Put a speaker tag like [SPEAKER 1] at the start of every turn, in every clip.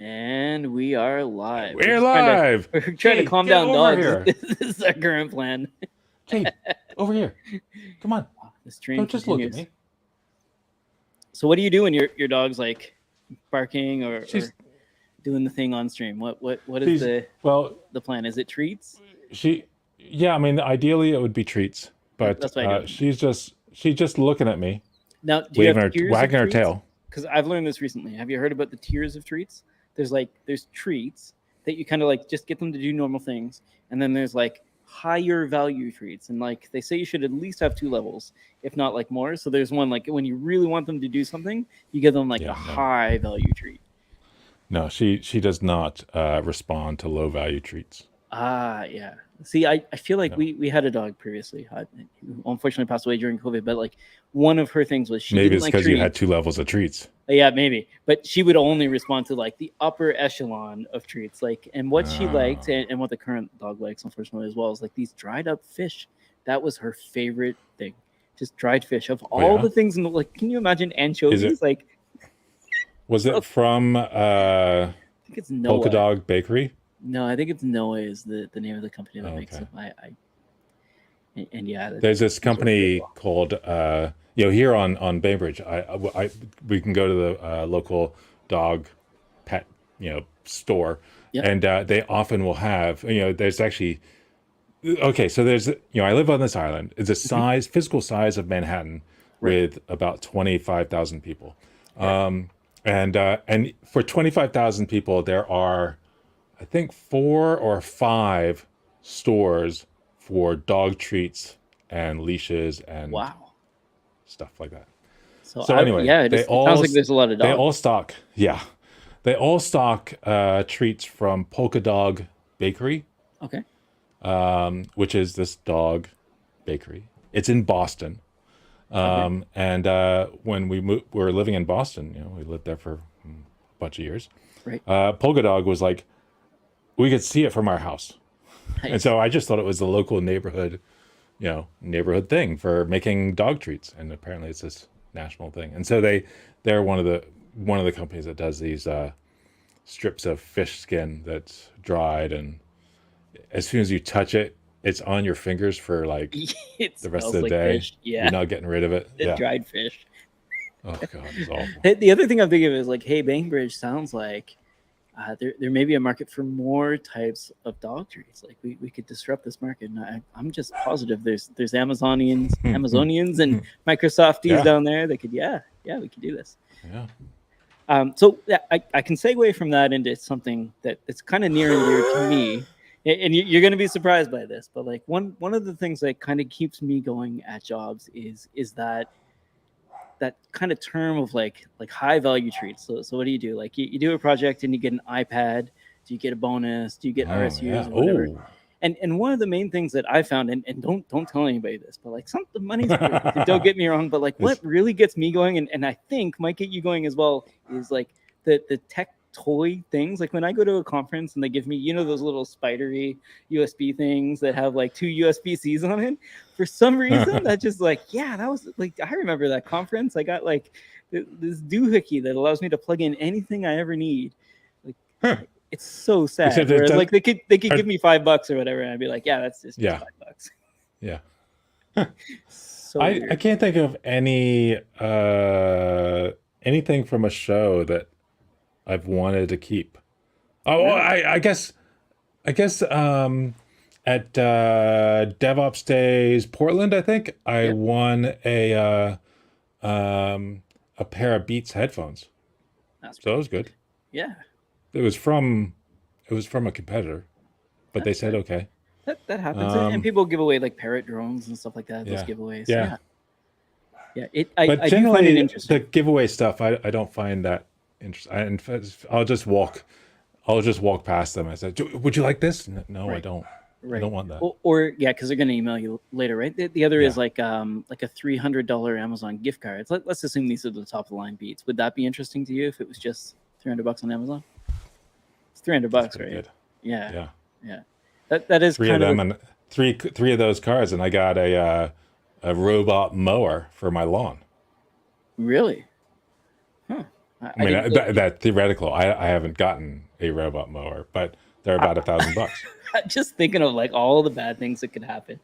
[SPEAKER 1] And we are live.
[SPEAKER 2] We're live.
[SPEAKER 1] We're trying to
[SPEAKER 2] Kate,
[SPEAKER 1] calm
[SPEAKER 2] get
[SPEAKER 1] down
[SPEAKER 2] over
[SPEAKER 1] dogs.
[SPEAKER 2] here.
[SPEAKER 1] This is our current plan.
[SPEAKER 2] Kate, over here. Come on.
[SPEAKER 1] This train
[SPEAKER 2] Don't just look
[SPEAKER 1] continues.
[SPEAKER 2] at me.
[SPEAKER 1] So what do you do when your dog's like barking or
[SPEAKER 2] She's
[SPEAKER 1] doing the thing on stream? What
[SPEAKER 2] she's
[SPEAKER 1] is
[SPEAKER 2] well.
[SPEAKER 1] the plan? Is it treats?
[SPEAKER 2] Yeah. I mean, ideally it would be treats, but
[SPEAKER 1] That's what I do.
[SPEAKER 2] she's just looking at me,
[SPEAKER 1] Now, do you have
[SPEAKER 2] wagging her tail.
[SPEAKER 1] Because I've learned this recently. Have you heard about the tiers of treats? There's treats that you kind of like just get them to do normal things, and then there's like higher value treats, and like they say you should at least have 2 levels, if not like more. So there's one like when you really want them to do something, you give them like a high value treat.
[SPEAKER 2] No, she does not respond to low value treats.
[SPEAKER 1] Yeah. See, I feel like we had a dog previously, who unfortunately passed away during COVID, but like one of her things was
[SPEAKER 2] maybe it's
[SPEAKER 1] like
[SPEAKER 2] because you had 2 levels of treats.
[SPEAKER 1] Yeah, maybe. But she would only respond to like the upper echelon of treats. Like, and what she liked and what the current dog likes, unfortunately, as well, is like these dried up fish. That was her favorite thing. Just dried fish. Of all the things in the, like, can you imagine anchovies? Like,
[SPEAKER 2] was it from
[SPEAKER 1] I think it's Noah.
[SPEAKER 2] Polka Dog Bakery?
[SPEAKER 1] No, I think it's Noah is the name of the company that makes it.
[SPEAKER 2] There's this company called here on Bainbridge. We can go to the local dog pet store, and they often will have there's actually so there's I live on this island. It's a physical size of Manhattan with about 25,000 people, and for 25,000 people there are I think 4 or 5 stores for dog treats and leashes and stuff like that. So anyway,
[SPEAKER 1] it sounds like there's a lot of dogs.
[SPEAKER 2] They all stock treats from Polka Dog Bakery.
[SPEAKER 1] Okay.
[SPEAKER 2] Which is this dog bakery. It's in Boston. And when we were living in Boston, we lived there for a bunch of years.
[SPEAKER 1] Right.
[SPEAKER 2] Polka Dog was like, we could see it from our house. Nice. And so I just thought it was the local neighborhood thing for making dog treats. And apparently it's this national thing. And so they're one of the companies that does these strips of fish skin that's dried, and as soon as you touch it, it's on your fingers for like the rest of the day.
[SPEAKER 1] Fish. Yeah.
[SPEAKER 2] You're not getting rid of it.
[SPEAKER 1] Dried fish.
[SPEAKER 2] Oh God, it's awful.
[SPEAKER 1] The other thing I'm thinking of is like, hey, Bainbridge sounds like there may be a market for more types of dog treats. Like we could disrupt this market. And I'm just positive there's Amazonians and Microsofties down there that could we could do this.
[SPEAKER 2] Yeah.
[SPEAKER 1] So I can segue from that into something that's kind of near and dear to me. And you're going to be surprised by this, but like one of the things that kind of keeps me going at jobs is that kind of term of like high value treats. So what do you do? Like you do a project and you get an iPad. Do you get a bonus? Do you get RSUs or whatever? And one of the main things that I found, and don't tell anybody this, but like the money's great. Don't get me wrong, but like what really gets me going, and I think might get you going as well, is like the tech toy things. Like when I go to a conference and they give me those little spidery USB things that have like 2 USB-Cs on it, for some reason that just like that was like, I remember that conference. I got like this doohickey that allows me to plug in anything I ever need. Like it's so sad. Whereas like they could give me $5 or whatever, and I'd be like, that's just $5.
[SPEAKER 2] Yeah.
[SPEAKER 1] So
[SPEAKER 2] I can't think of anything from a show that I've wanted to keep. I guess at DevOps Days Portland, I think I won a pair of Beats headphones. So it was good.
[SPEAKER 1] Yeah.
[SPEAKER 2] It was from a competitor, but they said okay.
[SPEAKER 1] That happens, and people give away like parrot drones and stuff like that. Those giveaways. Yeah. I do find it interesting.
[SPEAKER 2] The giveaway stuff, I don't find that interesting. I'll just walk past them. I said, "Would you like this?" No, I don't. Right. I don't want that.
[SPEAKER 1] Or because they're going to email you later, right? The other is like a $300 Amazon gift card. Let's assume these are the top of the line Beats. Would that be interesting to you if it was just $300 on Amazon? It's $300, right?
[SPEAKER 2] Good.
[SPEAKER 1] Yeah. That is
[SPEAKER 2] 3 of them, and three of those cards, and I got a robot mower for my lawn.
[SPEAKER 1] Really? Huh.
[SPEAKER 2] I mean, that theoretical. I haven't gotten a robot mower, but they're about $1,000.
[SPEAKER 1] I'm just thinking of like all the bad things that could happen.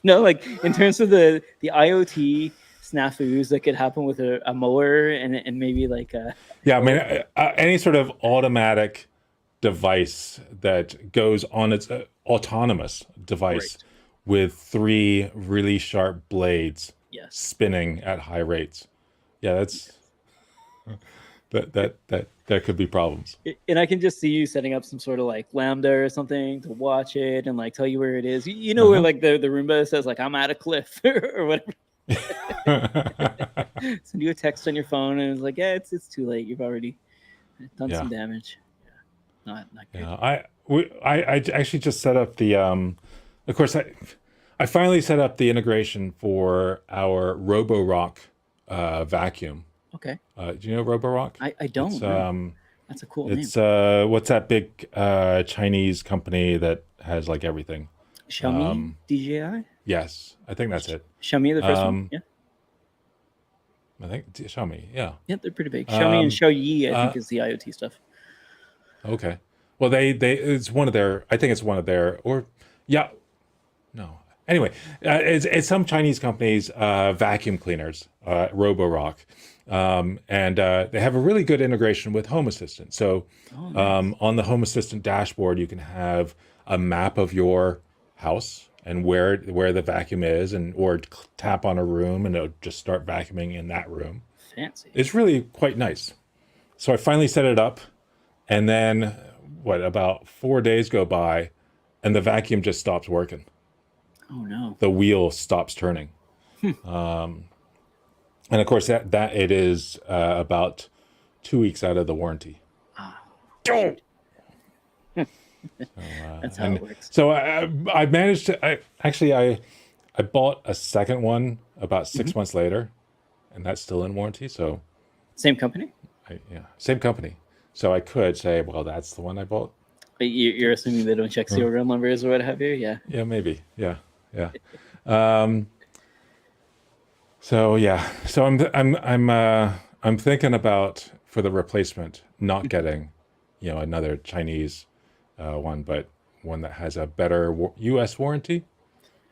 [SPEAKER 1] Like in terms of the IoT snafus that could happen with a mower and maybe like a
[SPEAKER 2] Yeah, I mean, any sort of automatic device that goes on its autonomous device with 3 really sharp blades spinning at high rates. Yeah, that's that could be problems.
[SPEAKER 1] And I can just see you setting up some sort of like Lambda or something to watch it and like tell you where it is. Where like the Roomba says like I'm at a cliff or whatever. Send you a text on your phone and it's like, yeah, it's too late. You've already done some damage. Yeah, not good.
[SPEAKER 2] I actually just set up the of course I finally set up the integration for our Roborock vacuum.
[SPEAKER 1] Okay.
[SPEAKER 2] Do you know Roborock?
[SPEAKER 1] I don't. That's a cool name.
[SPEAKER 2] It's what's that big Chinese company that has like everything?
[SPEAKER 1] Xiaomi DJI?
[SPEAKER 2] Yes, I think that's it.
[SPEAKER 1] Xiaomi, the first one? Yeah.
[SPEAKER 2] I think Xiaomi, yeah.
[SPEAKER 1] Yeah, they're pretty big. Xiaomi and Xiaoyi, I think, is the IoT stuff.
[SPEAKER 2] Okay. Well, they it's one of their, I think it's one of their, or yeah, no. Anyway, it's some Chinese company's vacuum cleaners, Roborock. And they have a really good integration with Home Assistant. So nice. On the Home Assistant dashboard, you can have a map of your house and where the vacuum is, or tap on a room and it'll just start vacuuming in that room.
[SPEAKER 1] Fancy.
[SPEAKER 2] It's really quite nice. So I finally set it up, and then about 4 days go by, and the vacuum just stops working.
[SPEAKER 1] Oh no!
[SPEAKER 2] The wheel stops turning. And of course, that it is about 2 weeks out of the warranty.
[SPEAKER 1] Oh. That's how it works.
[SPEAKER 2] So I managed to. I bought a second one about 6 months later, and that's still in warranty. So
[SPEAKER 1] same company.
[SPEAKER 2] Same company. So I could say, well, that's the one I bought.
[SPEAKER 1] You're assuming they don't check serial numbers or what have you? Yeah.
[SPEAKER 2] Yeah, maybe. Yeah. So yeah. So I'm thinking about, for the replacement, not getting, another Chinese one, but one that has a better U.S. warranty.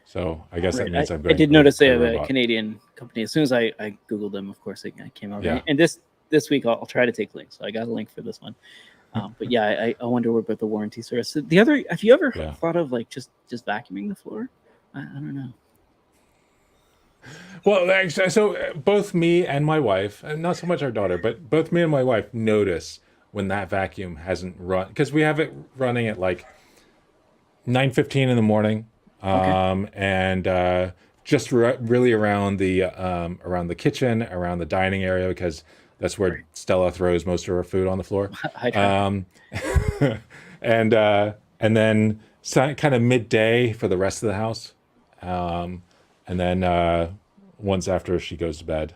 [SPEAKER 2] So I guess that means I'm going.
[SPEAKER 1] I did notice they have a Canadian company. As soon as I Googled them, of course, it came out. Yeah. And this week I'll try to take links. So I got a link for this one. But yeah, I wonder about the warranty service. The other, have you ever thought of like just vacuuming the floor? I don't know.
[SPEAKER 2] Well, actually, so both me and my wife, and not so much our daughter, but both me and my wife notice when that vacuum hasn't run, because we have it running at like 9:15 in the morning, and just really around the kitchen, around the dining area, because that's where Stella throws most of her food on the floor. And then kind of midday for the rest of the house. And then once after she goes to bed,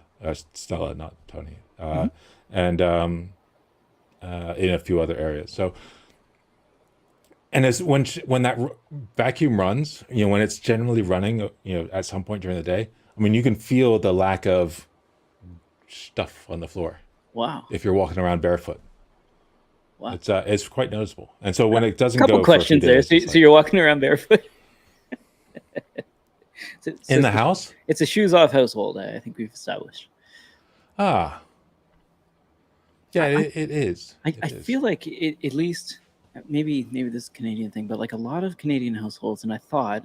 [SPEAKER 2] Stella, not Tony, and in a few other areas. So, and as when that vacuum runs, when it's generally running, at some point during the day, I mean, you can feel the lack of stuff on the floor.
[SPEAKER 1] Wow.
[SPEAKER 2] If you're walking around barefoot.
[SPEAKER 1] Wow.
[SPEAKER 2] It's quite noticeable. And so when it doesn't
[SPEAKER 1] go, a couple questions there. So you're walking around barefoot
[SPEAKER 2] in the house?
[SPEAKER 1] It's a shoes off household. I think we've established.
[SPEAKER 2] Yeah, it is.
[SPEAKER 1] I feel like at least maybe this is a Canadian thing, but like a lot of Canadian households, and I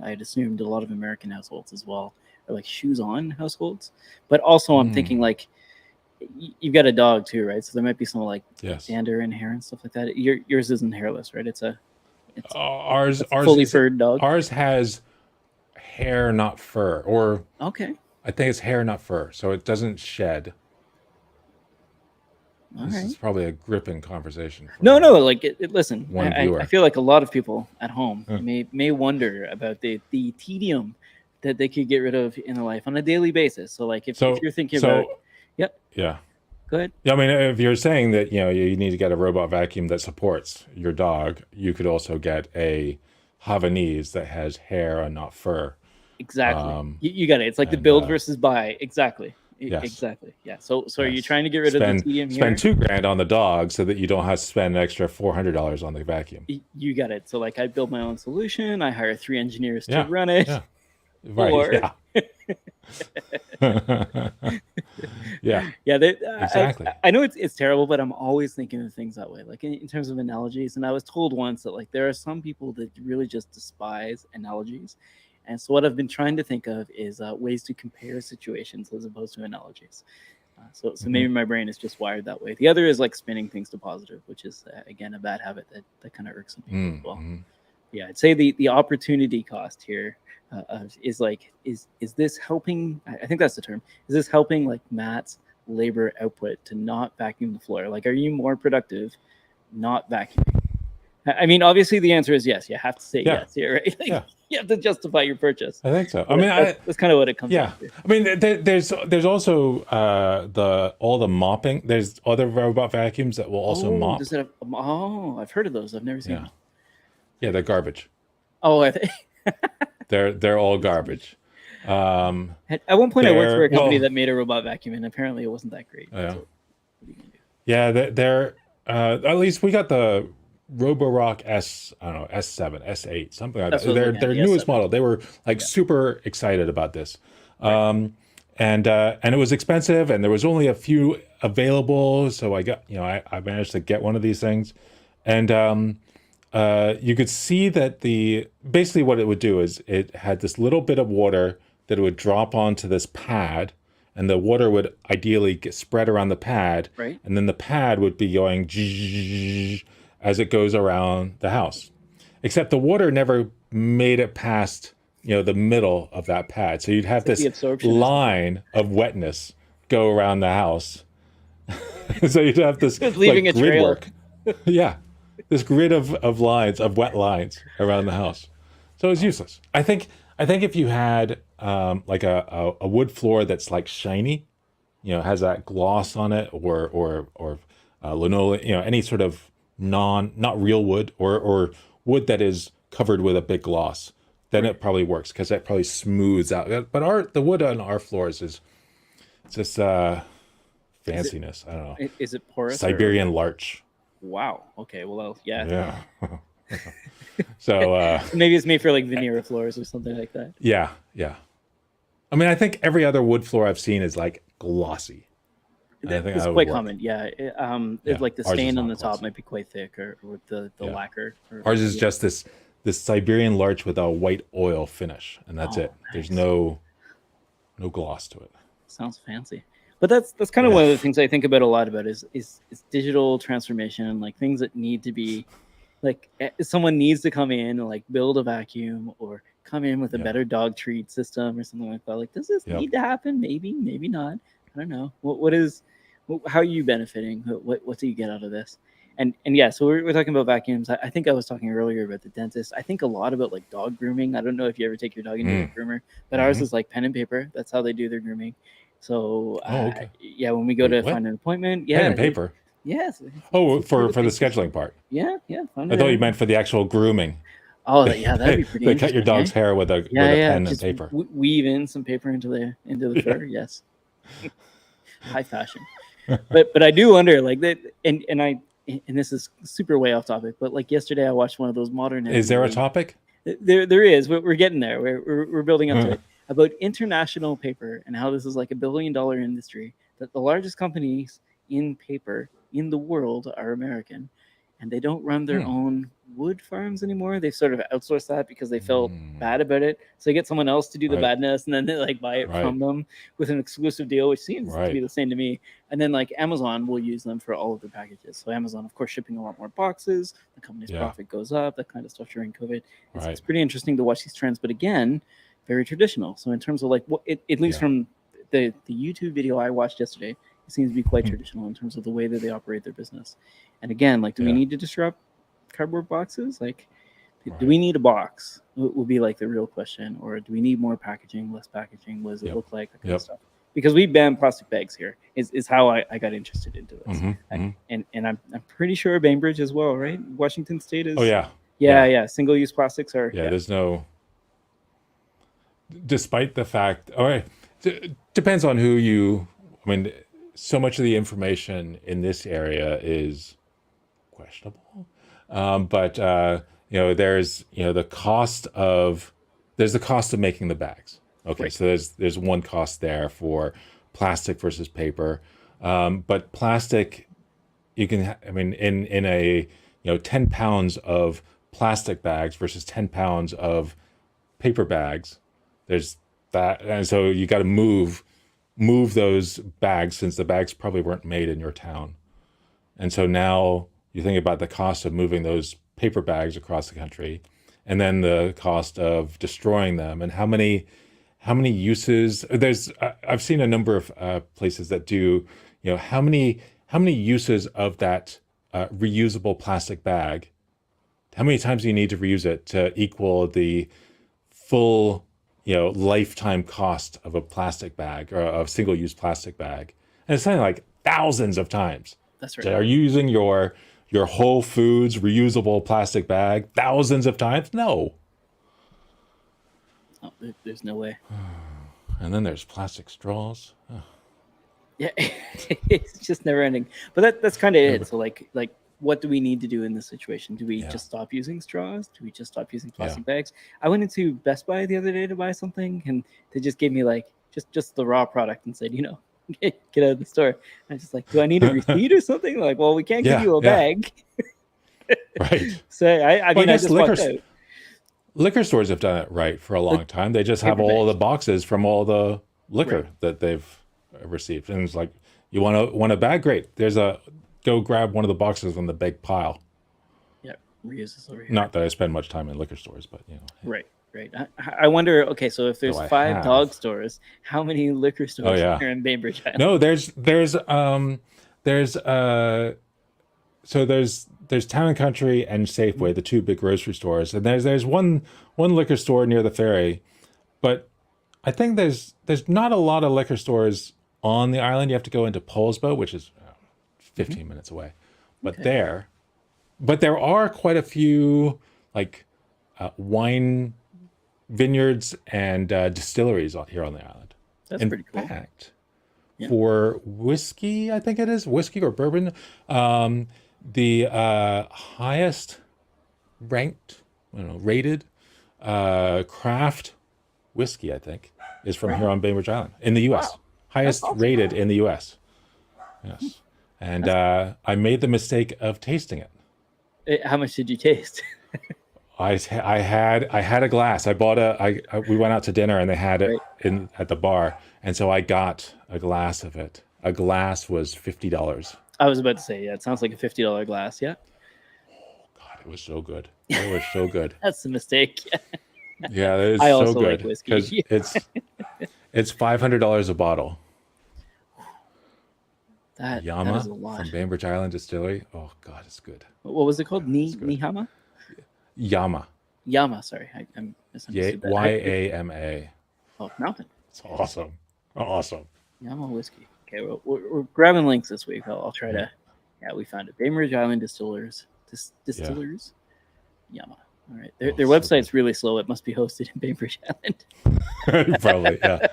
[SPEAKER 1] had assumed a lot of American households as well, are like shoes on households. But also I'm thinking like, you've got a dog too, right? So there might be some like dander and hair and stuff like that. Yours isn't hairless, right? It's
[SPEAKER 2] ours
[SPEAKER 1] fully furred dog.
[SPEAKER 2] Ours has hair, not fur, or
[SPEAKER 1] okay.
[SPEAKER 2] I think it's hair, not fur, so it doesn't shed. This is probably a gripping conversation.
[SPEAKER 1] No. Like, listen.
[SPEAKER 2] One viewer.
[SPEAKER 1] I feel like a lot of people at home may wonder about the tedium that they could get rid of in their life on a daily basis. So, like, if you're thinking about,
[SPEAKER 2] yeah.
[SPEAKER 1] Go ahead.
[SPEAKER 2] Yeah, I mean, if you're saying that you need to get a robot vacuum that supports your dog, you could also get a Havanese that has hair and not fur.
[SPEAKER 1] Exactly. You got it. It's like the build versus buy. Exactly.
[SPEAKER 2] Yes.
[SPEAKER 1] Exactly. Yeah. So are you trying to get rid of the tedium here?
[SPEAKER 2] Spend $2,000 on the dog so that you don't have to spend an extra $400 on the vacuum.
[SPEAKER 1] You got it. So like I build my own solution. I hire 3 engineers to run it.
[SPEAKER 2] Yeah. Right.
[SPEAKER 1] Or...
[SPEAKER 2] yeah.
[SPEAKER 1] Yeah.
[SPEAKER 2] Exactly.
[SPEAKER 1] I know it's terrible, but I'm always thinking of things that way, like in terms of analogies. And I was told once that like there are some people that really just despise analogies. And so what I've been trying to think of is ways to compare situations as opposed to analogies. So maybe my brain is just wired that way. The other is like spinning things to positive, which is again a bad habit that kind of irks some people as well. Yeah, I'd say the opportunity cost here is like is this helping? I think that's the term. Is this helping like Matt's labor output to not vacuum the floor? Like, are you more productive not vacuuming? I mean, obviously the answer is yes. You have to say yes here, right? Like, you have to justify your purchase.
[SPEAKER 2] I think so.
[SPEAKER 1] But I mean, that's kind of what it comes down to.
[SPEAKER 2] I mean, there's also all the mopping. There's other robot vacuums that will also mop.
[SPEAKER 1] I've heard of those. I've never seen them.
[SPEAKER 2] Yeah, they're garbage.
[SPEAKER 1] Oh, I think
[SPEAKER 2] they're all garbage.
[SPEAKER 1] At one point, I worked for a company that made a robot vacuum, and apparently it wasn't that great.
[SPEAKER 2] Yeah.
[SPEAKER 1] So what are you gonna do?
[SPEAKER 2] Yeah, they're at least we got the Roborock S7, S8, something like that. Their newest model. They were like super excited about this. And it was expensive, and there was only a few available, so I got, I managed to get one of these things. And you could see that basically what it would do is it had this little bit of water that it would drop onto this pad, and the water would ideally get spread around the pad, and then the pad would be going as it goes around the house. Except the water never made it past, the middle of that pad. So you'd have this line of wetness go around the house. So you'd have this
[SPEAKER 1] leaving a
[SPEAKER 2] grid
[SPEAKER 1] trail.
[SPEAKER 2] work. This grid of lines, of wet lines around the house. So it's useless. I think if you had like a wood floor that's like shiny, has that gloss on it, or linoleum, any sort of not real wood or wood that is covered with a big gloss, then it probably works because that probably smooths out. But the wood on our floors is just fanciness. I don't know.
[SPEAKER 1] Is it porous?
[SPEAKER 2] Siberian larch.
[SPEAKER 1] Wow. Okay. Well, yeah.
[SPEAKER 2] Yeah. So
[SPEAKER 1] maybe it's made for like veneer floors or something like that.
[SPEAKER 2] Yeah. I mean, I think every other wood floor I've seen is like glossy.
[SPEAKER 1] It's quite common. Yeah. It's like the stain on the top might be quite thick, or with the lacquer.
[SPEAKER 2] Ours is just this Siberian larch with a white oil finish, and that's it. Nice. There's no gloss to it.
[SPEAKER 1] Sounds fancy. But that's kind of one of the things I think about a lot about is digital transformation, and like things that need to be like someone needs to come in and like build a vacuum or come in with a better dog treat system or something like that. Like, does this need to happen? Maybe not. I don't know. How are you benefiting? What do you get out of this? And yeah, so we're talking about vacuums. I think I was talking earlier about the dentist. I think a lot about like dog grooming. I don't know if you ever take your dog into a groomer, but ours is like pen and paper. That's how they do their grooming. So when we go to find an appointment, pen
[SPEAKER 2] and paper.
[SPEAKER 1] Yes.
[SPEAKER 2] Oh, for the scheduling part.
[SPEAKER 1] Yeah.
[SPEAKER 2] I thought you meant for the actual grooming.
[SPEAKER 1] Oh, yeah, that'd be pretty.
[SPEAKER 2] They cut your dog's hair with a pen and
[SPEAKER 1] just
[SPEAKER 2] paper.
[SPEAKER 1] Weave in some paper into the fur. Yes. High fashion. But I do wonder, like that, and this is super way off topic, but like yesterday I watched one of those modern.
[SPEAKER 2] Is there a topic?
[SPEAKER 1] There is. We're getting there. We're building up to it. About international paper and how this is like $1 billion industry. That the largest companies in paper in the world are American, and they don't run their own wood farms anymore. They've sort of outsourced that because they felt bad about it. So they get someone else to do the badness, and then they like buy it from them with an exclusive deal, which seems to be the same to me. And then like Amazon will use them for all of their packages. So Amazon, of course, shipping a lot more boxes. The company's profit goes up. That kind of stuff during COVID. It's pretty interesting to watch these trends. But again, very traditional. So in terms of like at least from the YouTube video I watched yesterday, it seems to be quite traditional in terms of the way that they operate their business. And again, like, do we need to disrupt cardboard boxes? Like, do we need a box? Will be like the real question. Or do we need more packaging, less packaging? What does it look like? That kind of stuff. Because we ban plastic bags here is how I got interested into this. And I'm pretty sure Bainbridge as well, right? Washington State is.
[SPEAKER 2] Oh, yeah.
[SPEAKER 1] Yeah. Single-use plastics are.
[SPEAKER 2] Yeah, there's no. Despite the fact, Depends on who you. I mean, so much of the information in this area is questionable. But there's the cost of making the bags. Okay,
[SPEAKER 1] Right.
[SPEAKER 2] so there's one cost there for plastic versus paper. But plastic, you can I mean in a 10 pounds of plastic bags versus 10 pounds of paper bags, there's that, and so you got to move those bags, since the bags probably weren't made in your town. And so now you think about the cost of moving those paper bags across the country, and then the cost of destroying them, and how many uses. I've seen a number of places that do, how many uses of that reusable plastic bag. How many times do you need to reuse it to equal the full lifetime cost of a plastic bag, or a single-use plastic bag? And it's something like thousands of times.
[SPEAKER 1] That's right.
[SPEAKER 2] So are you using your Whole Foods reusable plastic bag thousands of times? No.
[SPEAKER 1] Oh, there's no way.
[SPEAKER 2] And then there's plastic straws. Oh.
[SPEAKER 1] Yeah, it's just never ending. But that's kind of it. So like what do we need to do in this situation? Do we just stop using straws? Do we just stop using plastic bags? I went into Best Buy the other day to buy something, and they just gave me like just the raw product and said, get out of the store. And I was just like, do I need a receipt or something? Like, well, we can't give you a bag.
[SPEAKER 2] Right.
[SPEAKER 1] So I mean, I just walked out.
[SPEAKER 2] Liquor stores have done it right for a long time. They just have all the boxes from all the liquor that they've received, and it's like, you want a bag? Great. Go grab one of the boxes from the big pile.
[SPEAKER 1] Yeah, reuse this over here.
[SPEAKER 2] Not that I spend much time in liquor stores, but
[SPEAKER 1] Right. I wonder. Okay, so if there's 5 dog stores, how many liquor stores are in Bainbridge Island?
[SPEAKER 2] No, there's Town and Country and Safeway, the 2 big grocery stores, and there's one liquor store near the ferry, but I think there's not a lot of liquor stores on the island. You have to go into Polsbo, which is 15 minutes away, but there are quite a few like wine vineyards and distilleries here on the island.
[SPEAKER 1] That's pretty cool.
[SPEAKER 2] In fact, for whiskey, I think it is whiskey or bourbon, the highest ranked, rated craft whiskey, I think, is from here on Bainbridge Island in the U.S. Wow. Highest rated in the U.S. Yes, and I made the mistake of tasting it.
[SPEAKER 1] How much did you taste?
[SPEAKER 2] I had a glass. I bought we went out to dinner and they had it at the bar, and so I got a glass of it. A glass was $50.
[SPEAKER 1] I was about to say, it sounds like a $50 glass. Yeah.
[SPEAKER 2] Oh God, it was so good. It was so good.
[SPEAKER 1] That's the mistake.
[SPEAKER 2] Yeah, it is
[SPEAKER 1] I
[SPEAKER 2] so
[SPEAKER 1] also
[SPEAKER 2] good
[SPEAKER 1] like whiskey.
[SPEAKER 2] It's $500 a bottle.
[SPEAKER 1] That
[SPEAKER 2] Yama
[SPEAKER 1] is a lot.
[SPEAKER 2] from Bainbridge Island Distillery. Oh God, it's good.
[SPEAKER 1] What was it called? Nihama?
[SPEAKER 2] Yama.
[SPEAKER 1] Yama, sorry. I'm misunderstood that.
[SPEAKER 2] Yama.
[SPEAKER 1] Oh, mountain.
[SPEAKER 2] It's awesome. Awesome.
[SPEAKER 1] Yama whiskey. Okay, well, we're grabbing links this week. I'll try to. Yeah, we found it. Bainbridge Island Distillers. Distillers. Yama. All right. Their website's really slow. It must be hosted in Bainbridge Island.
[SPEAKER 2] Probably, yeah.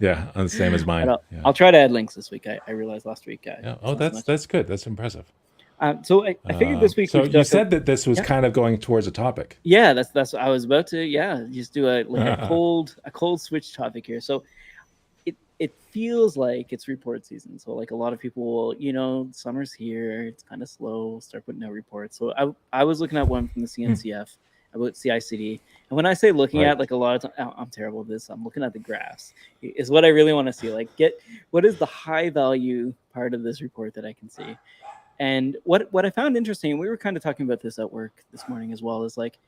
[SPEAKER 2] Yeah, the same as mine.
[SPEAKER 1] I'll try to add links this week. I realized last week.
[SPEAKER 2] Oh, that's good. That's impressive.
[SPEAKER 1] So I figured this week.
[SPEAKER 2] So you said that this was kind of going towards a topic.
[SPEAKER 1] Yeah, that's I was about to. Yeah, just do a cold switch topic here. So it feels like it's report season. So like a lot of people will, summer's here. It's kind of slow. Start putting out reports. So I was looking at one from the CNCF about CI/CD, and when I say looking at, like a lot of time, I'm terrible at this. I'm looking at the graphs. Is what I really want to see. Like what is the high value part of this report that I can see. And what I found interesting, and we were kind of talking about this at work this morning as well, is like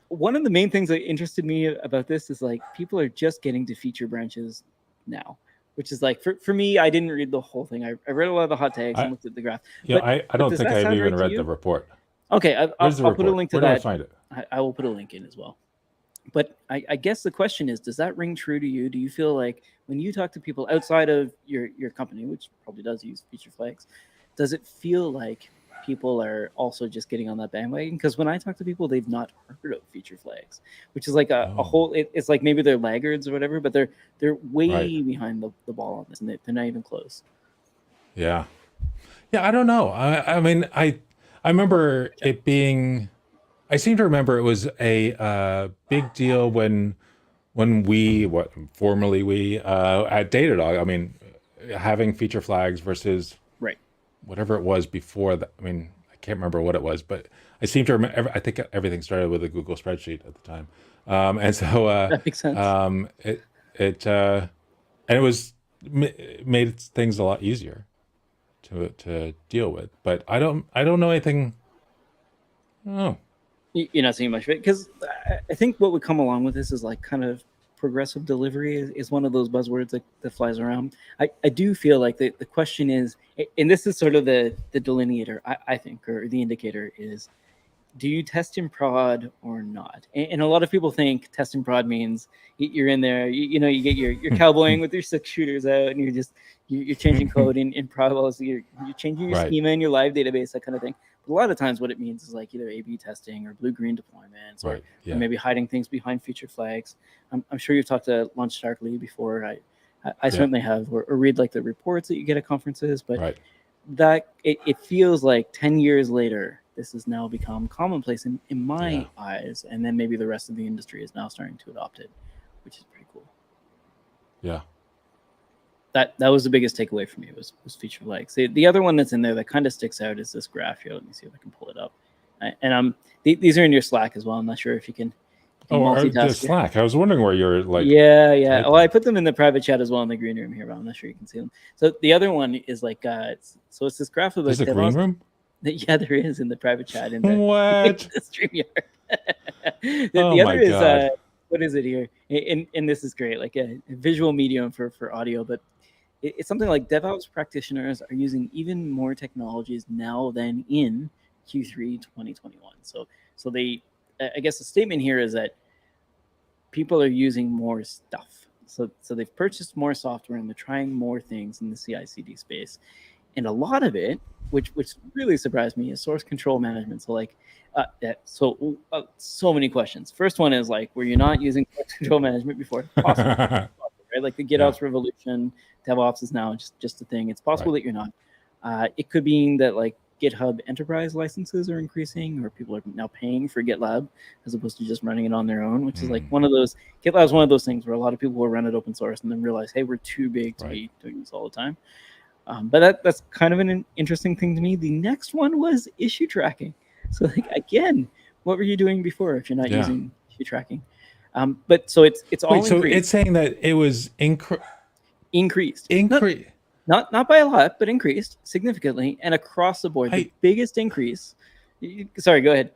[SPEAKER 1] one of the main things that interested me about this is like people are just getting to feature branches now, which is like for me, I didn't read the whole thing. I read a lot of the hot tags and looked at the graph.
[SPEAKER 2] Yeah, I don't think I've even read the report.
[SPEAKER 1] Okay, I'll put a link to that.
[SPEAKER 2] Where do I find it?
[SPEAKER 1] I will put a link in as well. But I guess the question is, does that ring true to you? Do you feel like when you talk to people outside of your company, which probably does use feature flags, does it feel like people are also just getting on that bandwagon. Because when I talk to people, they've not heard of feature flags, which is like a whole. It's like maybe they're laggards or whatever, but they're way behind the ball on this, and they're not even close.
[SPEAKER 2] Yeah. Yeah, I don't know. I mean, I remember it being. I seem to remember it was a big deal when formerly we at Datadog. I mean, having feature flags versus
[SPEAKER 1] Right.
[SPEAKER 2] whatever it was before that. I mean, I can't remember what it was, but I seem to remember. I think everything started with a Google spreadsheet at the time, and so
[SPEAKER 1] That makes sense.
[SPEAKER 2] And it was made things a lot easier to deal with. But I don't know anything. Oh,
[SPEAKER 1] You're not seeing much of it, because I think what would come along with this is like kind of progressive delivery is one of those buzzwords that flies around. I do feel like the question is, and this is sort of the delineator, I think, or the indicator is, do you test in prod or not? And a lot of people think test in prod means you're in there, you get your cowboying with your 6 shooters out, and you're changing code in prod. So you're changing your schema in your live database, that kind of thing. But a lot of times what it means is like either A/B testing or blue-green deployments, or maybe hiding things behind feature flags. I'm sure you've talked to Launch Starkly before. I certainly have, or read like the reports that you get at conferences, but that it feels like 10 years later, this has now become commonplace in my eyes, and then maybe the rest of the industry is now starting to adopt it, which is pretty cool.
[SPEAKER 2] Yeah.
[SPEAKER 1] That was the biggest takeaway for me was feature flags. The other one that's in there that kind of sticks out is this graph here. Let me see if I can pull it up. And these are in your Slack as well. I'm not sure if you can multitask.
[SPEAKER 2] The Slack. I was wondering where you're like.
[SPEAKER 1] Yeah. Well, I put them in the private chat as well in the green room here, but I'm not sure you can see them. So the other one is like, it's this graph of
[SPEAKER 2] There's a green room?
[SPEAKER 1] Yeah, there is in the private chat in the,
[SPEAKER 2] what?
[SPEAKER 1] the StreamYard.
[SPEAKER 2] The
[SPEAKER 1] other is
[SPEAKER 2] God.
[SPEAKER 1] What is it here? And this is great, like a visual medium for audio, but it's something like DevOps practitioners are using even more technologies now than in Q3 2021. So they, I guess the statement here is that people are using more stuff. So they've purchased more software and they're trying more things in the CI/CD space, and a lot of it, which really surprised me, is source control management. So like, so many questions. First one is like, were you not using source control management before? Possible, right? Like the GitOps revolution, DevOps is now just a thing. It's possible that you're not. It could be that like GitHub enterprise licenses are increasing, or people are now paying for GitLab as opposed to just running it on their own, which is like one of those. GitLab is one of those things where a lot of people will run it open source and then realize, hey, we're too big to be doing this all the time. But that's kind of an interesting thing to me. The next one was issue tracking. So like, again, what were you doing before if you're not using issue tracking? But so it's all increased.
[SPEAKER 2] So it's saying that it was
[SPEAKER 1] increased. Not by a lot, but increased significantly and across the board. The biggest increase. Sorry, go ahead.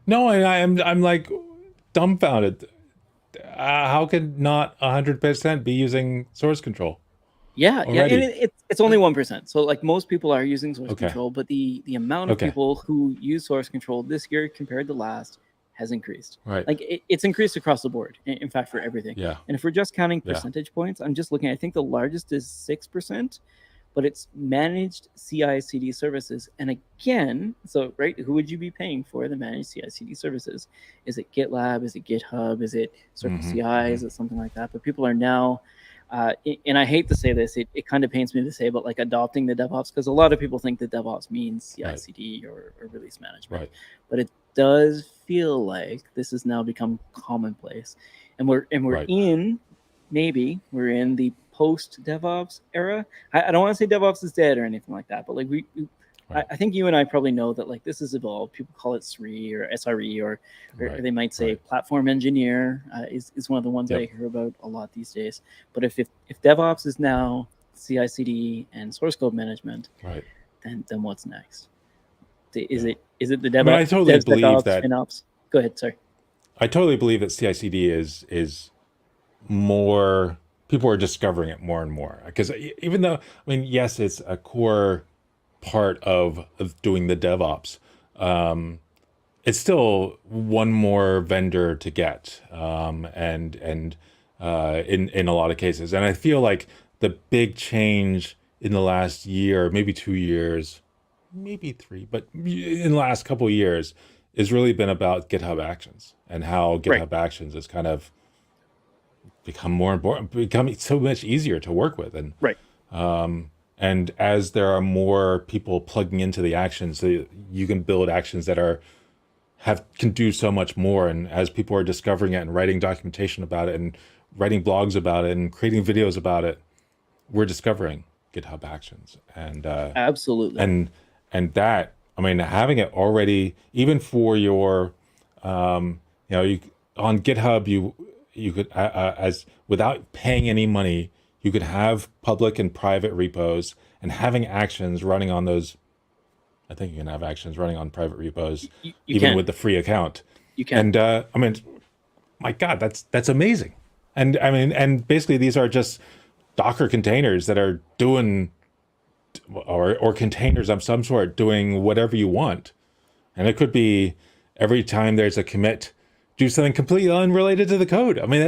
[SPEAKER 2] No, I'm like dumbfounded. How could not 100% be using source control?
[SPEAKER 1] Yeah, and it's only 1%. So like most people are using source control, but the amount of people who use source control this year compared to last has increased.
[SPEAKER 2] Right.
[SPEAKER 1] Like it's increased across the board. In fact, for everything.
[SPEAKER 2] Yeah.
[SPEAKER 1] And if we're just counting percentage points, I'm just looking. I think the largest is 6%, but it's managed CI/CD services. And again, so who would you be paying for the managed CI/CD services? Is it GitLab? Is it GitHub? Is it Circle CI? Is it something like that? But people are now. And I hate to say this, it kind of pains me to say, but like adopting the DevOps, because a lot of people think that DevOps means CI/CD or release management, but it does feel like this has now become commonplace, and we're in the post DevOps era. I don't want to say DevOps is dead or anything like that, but like I think you and I probably know that like this has evolved. People call it SRE or SRE, or they might say platform engineer is one of the ones I hear about a lot these days. But if DevOps is now CI/CD and source code management, then what's next? Is it the DevOps?
[SPEAKER 2] I totally believe
[SPEAKER 1] DevOps,
[SPEAKER 2] that.
[SPEAKER 1] FinOps? Go ahead. Sorry.
[SPEAKER 2] I totally believe that CI/CD is more. People are discovering it more and more, because even though, I mean, yes, it's a core part of doing the DevOps, it's still one more vendor to get, and in a lot of cases. And I feel like the big change in the last year, maybe 2 years, maybe 3, but in the last couple of years, has really been about GitHub Actions and how
[SPEAKER 1] Right.
[SPEAKER 2] GitHub Actions has kind of become more important, becoming so much easier to work with,
[SPEAKER 1] Right.
[SPEAKER 2] and as there are more people plugging into the actions, you can build actions that can do so much more. And as people are discovering it and writing documentation about it and writing blogs about it and creating videos about it, we're discovering GitHub Actions.
[SPEAKER 1] Absolutely.
[SPEAKER 2] And that, I mean, having it already, even for your, on GitHub, you could, as without paying any money, you could have public and private repos, and having actions running on those. I think you can have actions running on private repos,
[SPEAKER 1] You
[SPEAKER 2] even
[SPEAKER 1] can.
[SPEAKER 2] with the free account.
[SPEAKER 1] You can.
[SPEAKER 2] And I mean, my God, that's amazing. And I mean, and basically these are just Docker containers that are doing, or containers of some sort doing whatever you want. And it could be every time there's a commit, do something completely unrelated to the code. I mean,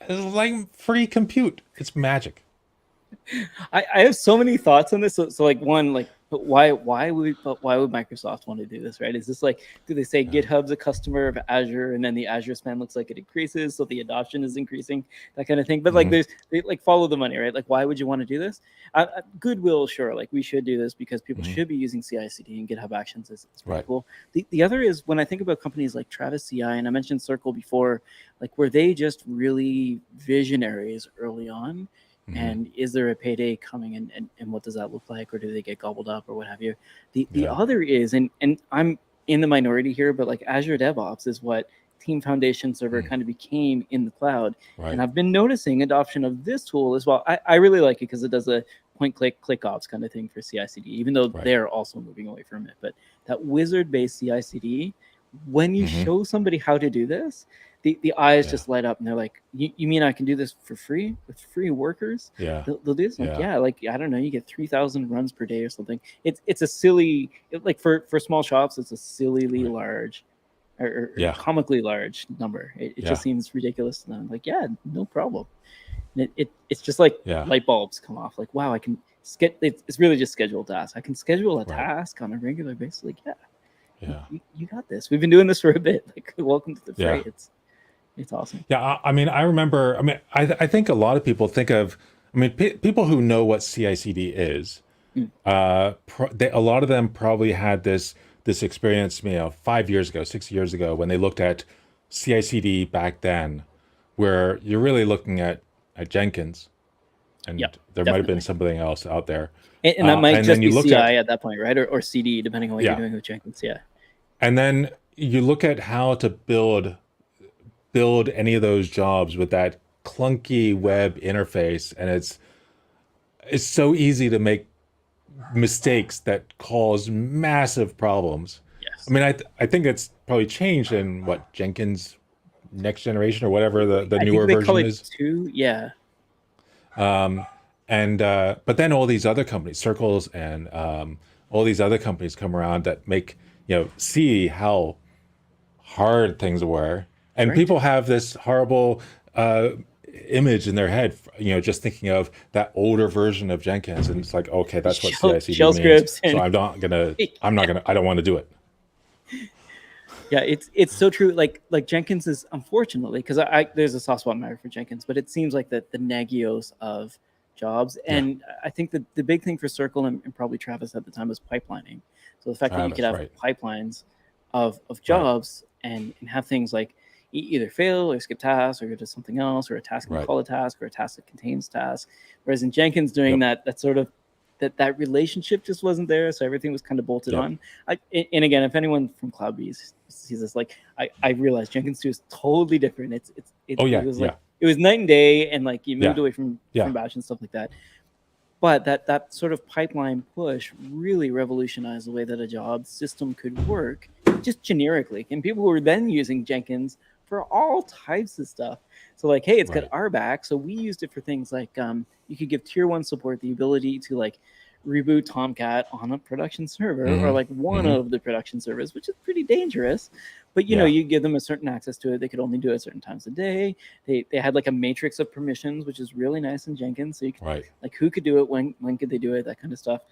[SPEAKER 2] it's like free compute. It's magic.
[SPEAKER 1] I have so many thoughts on this. So like one, like why would Microsoft want to do this, right? Is this like, do they say GitHub's a customer of Azure and then the Azure spend looks like it increases, so the adoption is increasing, that kind of thing? But like they like follow the money, right? Like why would you want to do this? Goodwill, sure, like we should do this because people should be using CI/CD, and GitHub Actions is pretty cool. The other is when I think about companies like Travis CI, and I mentioned Circle before, like were they just really visionaries early on? And is there a payday coming, and what does that look like, or do they get gobbled up or what have you? The other is, and I'm in the minority here, but like Azure DevOps is what Team Foundation Server kind of became in the cloud. And I've been noticing adoption of this tool as well. I really like it because it does a point click ops kind of thing for CI/CD, even though they're also moving away from it. But that wizard-based CI/CD, when you show somebody how to do this, the eyes just light up, and they're like, you mean I can do this for free with free workers? They'll do this. Like, like, I don't know, you get 3,000 runs per day or something. It's a silly, like for small shops, it's a sillily large or comically large number. It just seems ridiculous to them. Like, no problem. And it's just like light bulbs come off. Like, wow, I can it's really just scheduled tasks. I can schedule a task on a regular basis. Like, you got this. We've been doing this for a bit. Like, welcome to the fray. It's awesome.
[SPEAKER 2] Yeah, I mean, I remember. I mean, I think a lot of people think of. I mean, people who know what CI/CD is, a lot of them probably had this experience, 5 years ago, 6 years ago, when they looked at CI/CD back then, where you're really looking at Jenkins, and there might have been something else out there,
[SPEAKER 1] and that might just be CI at that point, right, or CD, depending on what you're doing with Jenkins.
[SPEAKER 2] And then you look at how to build any of those jobs with that clunky web interface, and it's so easy to make mistakes that cause massive problems. I mean, I think it's probably changed in what, Jenkins next generation or whatever the newer version is.
[SPEAKER 1] 2,
[SPEAKER 2] but then all these other companies, Circles and all these other companies come around that make see how hard things were. And people have this horrible image in their head, just thinking of that older version of Jenkins, and it's like, okay, that's what CI/CD means. Scripts, so I don't want to do it.
[SPEAKER 1] Yeah, it's so true. Like Jenkins is, unfortunately, because there's a soft spot in my heart for Jenkins, but it seems like the Nagios of jobs. And I think that the big thing for Circle and probably Travis at the time was pipelining. So the fact that you could have pipelines of jobs and have things like either fail or skip tasks or go to something else, or a task can call a task, or a task that contains tasks. Whereas in Jenkins, doing that sort of that relationship just wasn't there, so everything was kind of bolted on. And again, if anyone from CloudBees sees this, like I realized Jenkins 2 is totally different. It was like it was night and day, and like you moved away from Bash and stuff like that. But that sort of pipeline push really revolutionized the way that a job system could work, just generically. And people were then using Jenkins for all types of stuff. So like, hey, it's got RBAC. So we used it for things like you could give tier 1 support the ability to like reboot Tomcat on a production server, or like one of the production servers, which is pretty dangerous. But you give them a certain access to it. They could only do it certain times a day. They had like a matrix of permissions, which is really nice in Jenkins. So you could like who could do it, when could they do it, that kind of stuff.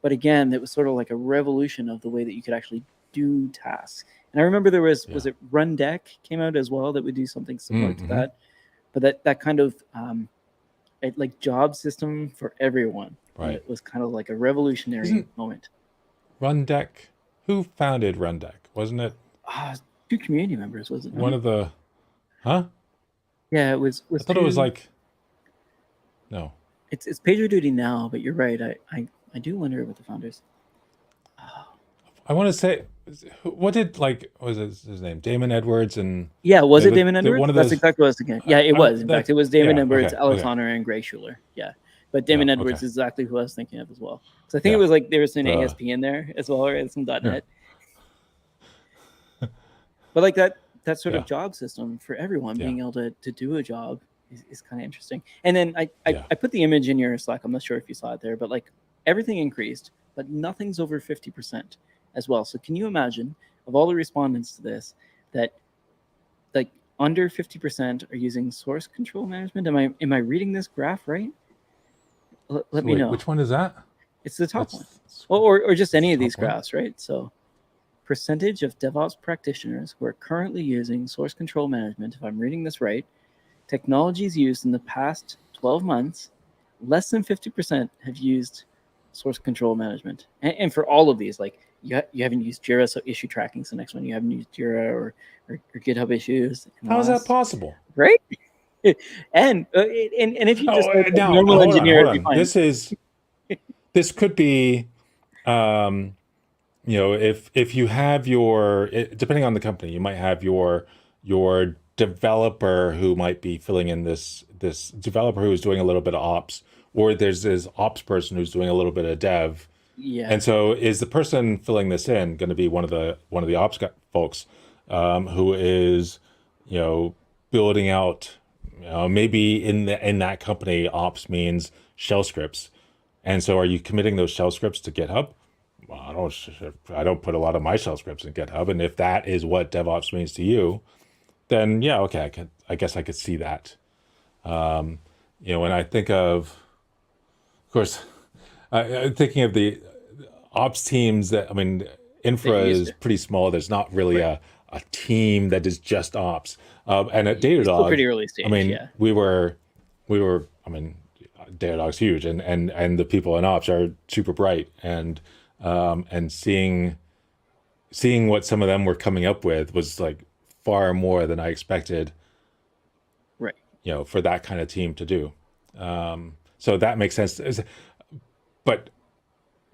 [SPEAKER 1] But again, it was sort of like a revolution of the way that you could actually do tasks. And I remember there was it Run Deck came out as well that would do something similar to that. But that kind of like job system for everyone.
[SPEAKER 2] Right.
[SPEAKER 1] It was kind of like a revolutionary moment.
[SPEAKER 2] Run Deck. Who founded Run Deck? Wasn't it?
[SPEAKER 1] 2 community members, was it?
[SPEAKER 2] One of the, huh?
[SPEAKER 1] Yeah, it was.
[SPEAKER 2] I thought it was like, no.
[SPEAKER 1] It's PagerDuty now, but you're right. I do wonder about the founders.
[SPEAKER 2] I want to say, what did was his name? Damon Edwards and
[SPEAKER 1] was it Damon Edwards? That's exactly what I was thinking. Yeah, it was. In fact, it was Damon Edwards, Alex Honor, and Greg Schuler. Yeah, but Damon Edwards is exactly who I was thinking of as well. So I think it was like there was an ASP in there as well, right? Some .NET. But like that sort of job system for everyone being able to do a job is kind of interesting. And then I put the image in your Slack. I'm not sure if you saw it there, but like everything increased, but nothing's over 50% as well. So can you imagine of all the respondents to this that like under 50% are using source control management? Am I reading this graph right? Let me know.
[SPEAKER 2] Which one is that?
[SPEAKER 1] It's the top one. Or just any of these graphs, right? So percentage of DevOps practitioners who are currently using source control management, if I'm reading this right, technologies used in the past 12 months, less than 50% have used source control management. And for all of these, like you haven't used Jira, so issue tracking is the next one. You haven't used Jira or GitHub issues.
[SPEAKER 2] How is that possible?
[SPEAKER 1] Right? and if you just normal engineer,
[SPEAKER 2] this could be if you have depending on the company, you might have your developer who might be filling in this developer who is doing a little bit of ops, or there's this ops person who's doing a little bit of dev.
[SPEAKER 1] Yeah.
[SPEAKER 2] And so is the person filling this in going to be one of the ops folks who is building out maybe in that company ops means shell scripts. And so are you committing those shell scripts to GitHub? Well, I don't put a lot of my shell scripts in GitHub. And if that is what DevOps means to you, then I guess I could see that. When I think of course, I'm thinking of the ops teams infra is pretty small. There's not really a team that is just ops. And at Datadog,
[SPEAKER 1] still pretty early stage.
[SPEAKER 2] we were Datadog's huge, and the people in ops are super bright, and seeing what some of them were coming up with was like far more than I expected.
[SPEAKER 1] Right.
[SPEAKER 2] For that kind of team to do. So that makes sense. But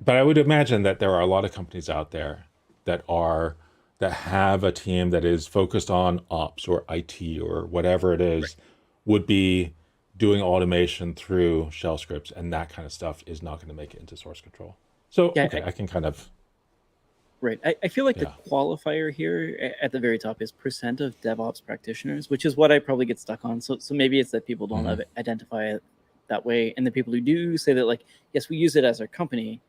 [SPEAKER 2] I would imagine that there are a lot of companies out there that have a team that is focused on ops or IT or whatever it is, would be doing automation through shell scripts, and that kind of stuff is not going to make it into source control. So I can kind of.
[SPEAKER 1] Right. I feel like the qualifier here at the very top is percent of DevOps practitioners, which is what I probably get stuck on. So maybe it's that people don't identify it that way, and the people who do say that, like, yes, we use it as our company,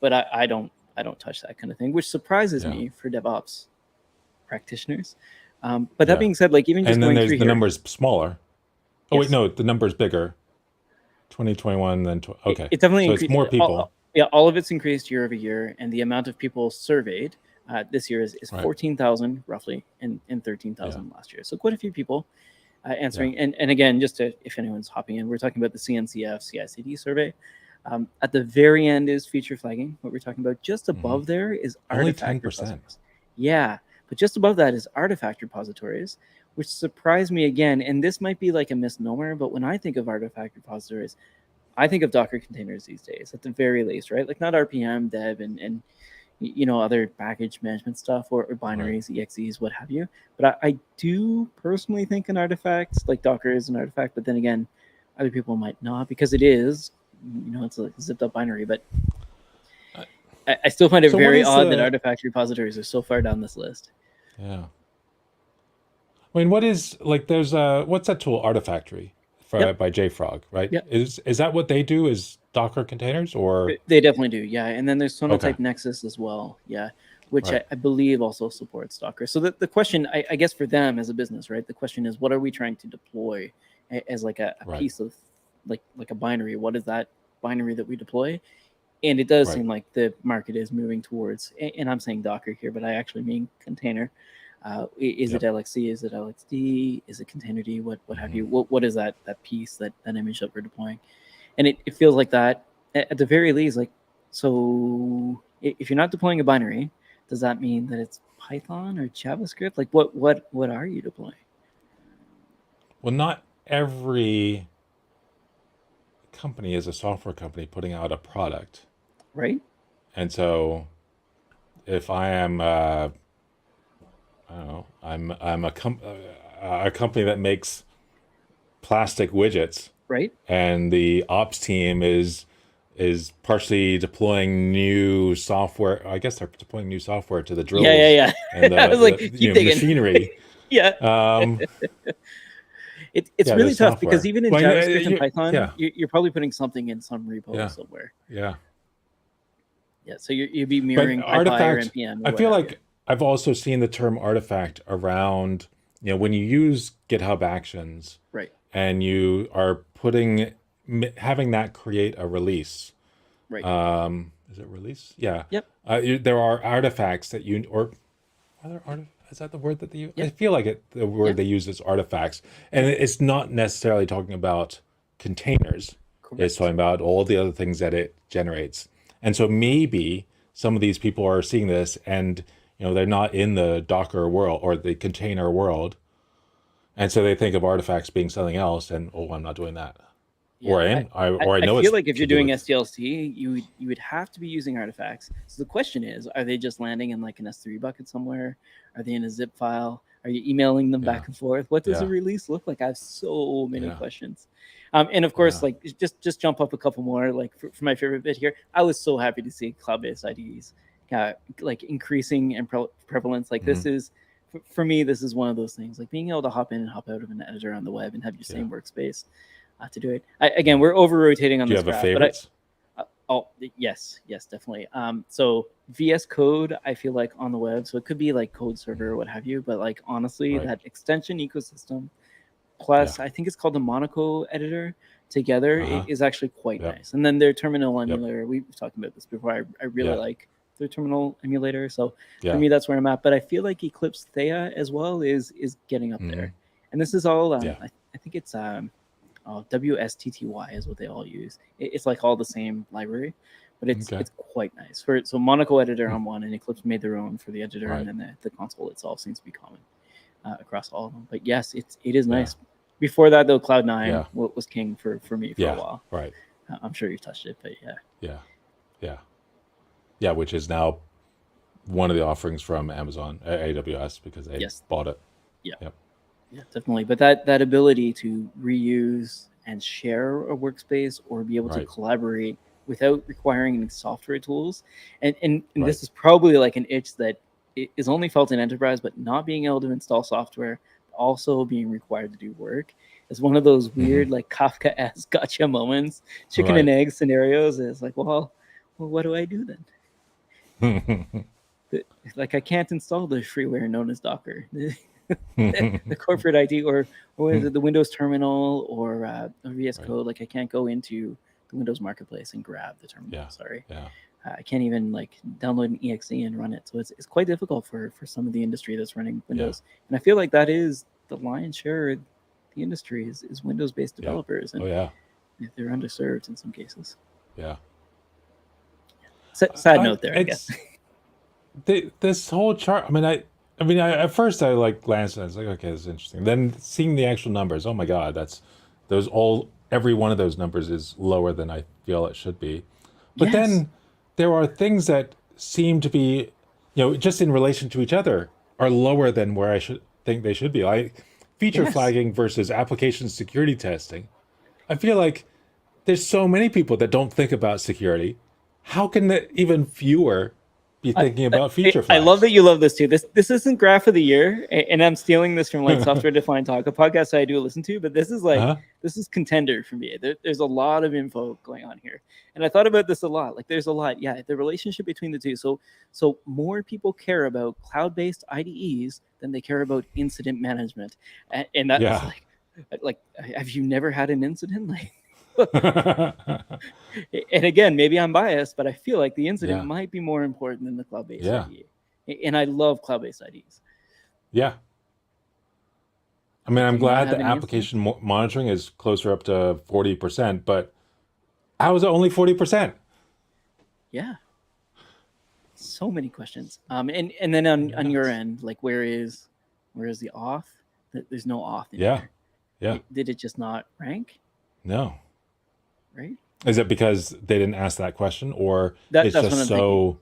[SPEAKER 1] but I don't touch that kind of thing, which surprises me for DevOps practitioners. But that being said, like even just going through
[SPEAKER 2] the number's smaller. Oh wait, no, the number's bigger. 2021, then
[SPEAKER 1] it definitely
[SPEAKER 2] so
[SPEAKER 1] increased.
[SPEAKER 2] It's more people.
[SPEAKER 1] All of it's increased year over year, and the amount of people surveyed this year is 14,000 roughly, and 13,000 last year. So quite a few people answering. And again, just if anyone's hopping in, we're talking about the CNCF CI/CD survey. At the very end is feature flagging. What we're talking about just above there is artifact repositories. Yeah, but just above that is artifact repositories, which surprised me again. And this might be like a misnomer, but when I think of artifact repositories, I think of Docker containers these days, at the very least, right? Like not RPM, dev, and other package management stuff or binaries, exes, what have you. But I do personally think an artifact, like Docker is an artifact, but then again, other people might not, because it is, it's a zipped up binary. But I still find it very odd that artifact repositories are so far down this list.
[SPEAKER 2] Yeah. I mean, what is, like, there's what's that tool, Artifactory? By JFrog, right?
[SPEAKER 1] Yep.
[SPEAKER 2] Is that what they do? Is Docker containers, or
[SPEAKER 1] they definitely do? Yeah, and then there's Sonatype Nexus as well. Yeah, which I believe also supports Docker. So the question, I guess, for them as a business, right? The question is, what are we trying to deploy as like a piece of like a binary? What is that binary that we deploy? And it does
[SPEAKER 2] Right.
[SPEAKER 1] seem like the market is moving towards, and I'm saying Docker here, but I actually mean container. Is it
[SPEAKER 2] Yep.
[SPEAKER 1] LXC? Is it LXD? Is it containerd? What have
[SPEAKER 2] Mhm.
[SPEAKER 1] you? What is that piece, that image that we're deploying? And it feels like that at the very least. Like, so if you're not deploying a binary, does that mean that it's Python or JavaScript? Like, what are you deploying?
[SPEAKER 2] Well, not every company is a software company putting out a product.
[SPEAKER 1] Right?
[SPEAKER 2] And so if I am, I don't know, I'm a company that makes plastic widgets,
[SPEAKER 1] Right?
[SPEAKER 2] and the ops team is partially deploying new software. I guess they're deploying new software to the drills
[SPEAKER 1] Yeah.
[SPEAKER 2] and
[SPEAKER 1] I was like,
[SPEAKER 2] the
[SPEAKER 1] keep digging.
[SPEAKER 2] machinery.
[SPEAKER 1] Yeah.
[SPEAKER 2] Um,
[SPEAKER 1] It's
[SPEAKER 2] yeah,
[SPEAKER 1] really
[SPEAKER 2] there's
[SPEAKER 1] tough because
[SPEAKER 2] software.
[SPEAKER 1] even in
[SPEAKER 2] Well,
[SPEAKER 1] JavaScript and Python,
[SPEAKER 2] yeah,
[SPEAKER 1] you're probably putting something in some repo
[SPEAKER 2] yeah,
[SPEAKER 1] somewhere.
[SPEAKER 2] yeah.
[SPEAKER 1] Yeah, so you'd be
[SPEAKER 2] But
[SPEAKER 1] mirroring PyPy or
[SPEAKER 2] artifact,
[SPEAKER 1] npm or
[SPEAKER 2] I
[SPEAKER 1] what
[SPEAKER 2] feel
[SPEAKER 1] have you.
[SPEAKER 2] like I've also seen the term artifact around, when you use GitHub Actions
[SPEAKER 1] Right,
[SPEAKER 2] and you are having that create a release.
[SPEAKER 1] right.
[SPEAKER 2] Is it release? Yeah.
[SPEAKER 1] Yep,
[SPEAKER 2] There are artifacts that is that the word that they use? I
[SPEAKER 1] yep,
[SPEAKER 2] feel like the word
[SPEAKER 1] yep.
[SPEAKER 2] they use is artifacts. And it's not necessarily talking about containers. It's
[SPEAKER 1] Correct.
[SPEAKER 2] talking about all the other things that it generates. And so maybe some of these people are seeing this and they're not in the Docker world or the container world. And so they think of artifacts being something else, and I'm not doing that. Or
[SPEAKER 1] Yeah,
[SPEAKER 2] I am, or I
[SPEAKER 1] I
[SPEAKER 2] know
[SPEAKER 1] feel
[SPEAKER 2] it's
[SPEAKER 1] like if
[SPEAKER 2] to
[SPEAKER 1] you're
[SPEAKER 2] do
[SPEAKER 1] doing
[SPEAKER 2] with.
[SPEAKER 1] SDLC, you would have to be using artifacts. So the question is, are they just landing in like an S3 bucket somewhere? Are they in a zip file? Are you emailing them
[SPEAKER 2] Yeah,
[SPEAKER 1] back and forth? What does a
[SPEAKER 2] yeah,
[SPEAKER 1] release look like? I have so many
[SPEAKER 2] yeah,
[SPEAKER 1] questions. And of course,
[SPEAKER 2] yeah.
[SPEAKER 1] like just jump up a couple more. Like for my favorite bit here, I was so happy to see cloud-based IDEs like increasing in prevalence. Like
[SPEAKER 2] Hmm.
[SPEAKER 1] this is for me, this is one of those things. Like being able to hop in and hop out of an editor on the web and have your
[SPEAKER 2] Yeah,
[SPEAKER 1] same workspace to do it. Again,
[SPEAKER 2] yeah.
[SPEAKER 1] we're over rotating on
[SPEAKER 2] Do you
[SPEAKER 1] this
[SPEAKER 2] have a
[SPEAKER 1] graph, but
[SPEAKER 2] favorites?
[SPEAKER 1] oh yes, definitely. So VS Code, I feel like on the web, so it could be like Code Server or
[SPEAKER 2] Mhm.
[SPEAKER 1] what have you, but like honestly,
[SPEAKER 2] Right.
[SPEAKER 1] that extension ecosystem
[SPEAKER 2] Yeah.
[SPEAKER 1] plus I think it's called the Monaco editor together
[SPEAKER 2] Uh-huh.
[SPEAKER 1] is actually quite
[SPEAKER 2] Yep.
[SPEAKER 1] nice. And then their terminal
[SPEAKER 2] Yep.
[SPEAKER 1] emulator, we've talked about this before. I really
[SPEAKER 2] Yeah.
[SPEAKER 1] like their terminal emulator. So for
[SPEAKER 2] Yeah.
[SPEAKER 1] me, that's where I'm at. But I feel like Eclipse Thea as well is getting up
[SPEAKER 2] Hmm.
[SPEAKER 1] there. And this is all
[SPEAKER 2] Yeah.
[SPEAKER 1] I think it's WSTTY is what they all use. It's like all the same library, but it's
[SPEAKER 2] Okay.
[SPEAKER 1] quite nice. So Monaco editor
[SPEAKER 2] Hmm.
[SPEAKER 1] on one, and Eclipse made their own for the editor, and
[SPEAKER 2] Right.
[SPEAKER 1] then the console itself seems to be common across all of them. But yes, it is
[SPEAKER 2] Yeah.
[SPEAKER 1] nice. Before that though, Cloud9
[SPEAKER 2] Yeah.
[SPEAKER 1] was king for me for a
[SPEAKER 2] Yeah.
[SPEAKER 1] while.
[SPEAKER 2] Right.
[SPEAKER 1] I'm sure you've touched it, but yeah.
[SPEAKER 2] Yeah. Yeah. Yeah. Which is now one of the offerings from Amazon, AWS, because they
[SPEAKER 1] Yes.
[SPEAKER 2] bought it.
[SPEAKER 1] Yeah.
[SPEAKER 2] Yep.
[SPEAKER 1] Yeah, definitely. But that ability to reuse and share a workspace or be able to
[SPEAKER 2] Right.
[SPEAKER 1] collaborate without requiring any software tools, and
[SPEAKER 2] Right.
[SPEAKER 1] this is probably like an itch that is only felt in enterprise, but not being able to install software, also being required to do work is one of those weird
[SPEAKER 2] Hmm.
[SPEAKER 1] like Kafka-esque gotcha moments, chicken and
[SPEAKER 2] Right.
[SPEAKER 1] egg scenarios. It's like, well, what do I do then? Like I can't install the freeware known as Docker. The corporate ID or is it the Windows terminal or VS
[SPEAKER 2] Right.
[SPEAKER 1] Code? Like I can't go into the Windows Marketplace and grab the terminal.
[SPEAKER 2] Yeah.
[SPEAKER 1] Sorry,
[SPEAKER 2] Yeah.
[SPEAKER 1] I can't even like download an exe and run it. So it's quite difficult for some of the industry that's running Windows. And I feel like that is the lion's share of the industry is Windows based
[SPEAKER 2] Yeah.
[SPEAKER 1] developers, and
[SPEAKER 2] Oh yeah.
[SPEAKER 1] they're underserved in some cases.
[SPEAKER 2] Yeah.
[SPEAKER 1] Sad note there, I guess.
[SPEAKER 2] This whole chart. I mean, at first I like glanced at it. It's like, okay, this is interesting. Then seeing the actual numbers, oh my God, every one of those numbers is lower than I feel it should be. But
[SPEAKER 1] Yes.
[SPEAKER 2] then there are things that seem to be, just in relation to each other, are lower than where I should think they should be. Like feature
[SPEAKER 1] Yes.
[SPEAKER 2] flagging versus application security testing. I feel like there's so many people that don't think about security. How can even fewer be thinking about feature
[SPEAKER 1] I
[SPEAKER 2] flags?
[SPEAKER 1] love that you love this too. This isn't graph of the year, and I'm stealing this from like Software Defined Talk, a podcast I do listen to. But this is like
[SPEAKER 2] Uh-huh.
[SPEAKER 1] this is contender for me. There's a lot of info going on here, and I thought about this a lot. Like there's a lot, yeah. The relationship between the two. So more people care about cloud-based IDEs than they care about incident management, and that's
[SPEAKER 2] Yeah.
[SPEAKER 1] like have you never had an incident? Like And again, maybe I'm biased, but I feel like the incident
[SPEAKER 2] Yeah.
[SPEAKER 1] might be more important than the cloud-based
[SPEAKER 2] Yeah.
[SPEAKER 1] IDE. And I love cloud-based IDs.
[SPEAKER 2] Yeah. I mean,
[SPEAKER 1] Do
[SPEAKER 2] I'm
[SPEAKER 1] you not
[SPEAKER 2] glad
[SPEAKER 1] have
[SPEAKER 2] the
[SPEAKER 1] any insights?
[SPEAKER 2] application monitoring is closer up to 40%, but how is it only 40%?
[SPEAKER 1] Yeah. So many questions. And then on your
[SPEAKER 2] Nuts.
[SPEAKER 1] end, like where is the auth? There's no auth in
[SPEAKER 2] Yeah.
[SPEAKER 1] here.
[SPEAKER 2] Yeah.
[SPEAKER 1] Did it just not rank?
[SPEAKER 2] No.
[SPEAKER 1] Right?
[SPEAKER 2] Is it because they didn't ask that question, or it's
[SPEAKER 1] That's what
[SPEAKER 2] just
[SPEAKER 1] I'm thinking.
[SPEAKER 2] so,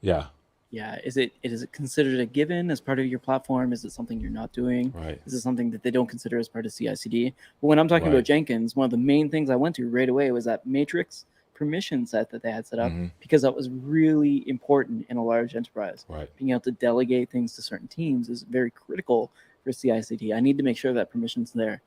[SPEAKER 2] yeah,
[SPEAKER 1] Yeah. Is it considered a given as part of your platform? Is it something you're not doing?
[SPEAKER 2] right,
[SPEAKER 1] Is it something that they don't consider as part of CI/CD? But when I'm talking about
[SPEAKER 2] right.
[SPEAKER 1] Jenkins, one of the main things I went to right away was that matrix permission set that they had set up,
[SPEAKER 2] Hmm.
[SPEAKER 1] because that was really important in a large enterprise.
[SPEAKER 2] Right.
[SPEAKER 1] Being able to delegate things to certain teams is very critical for CI/CD. I need to make sure that permission's there.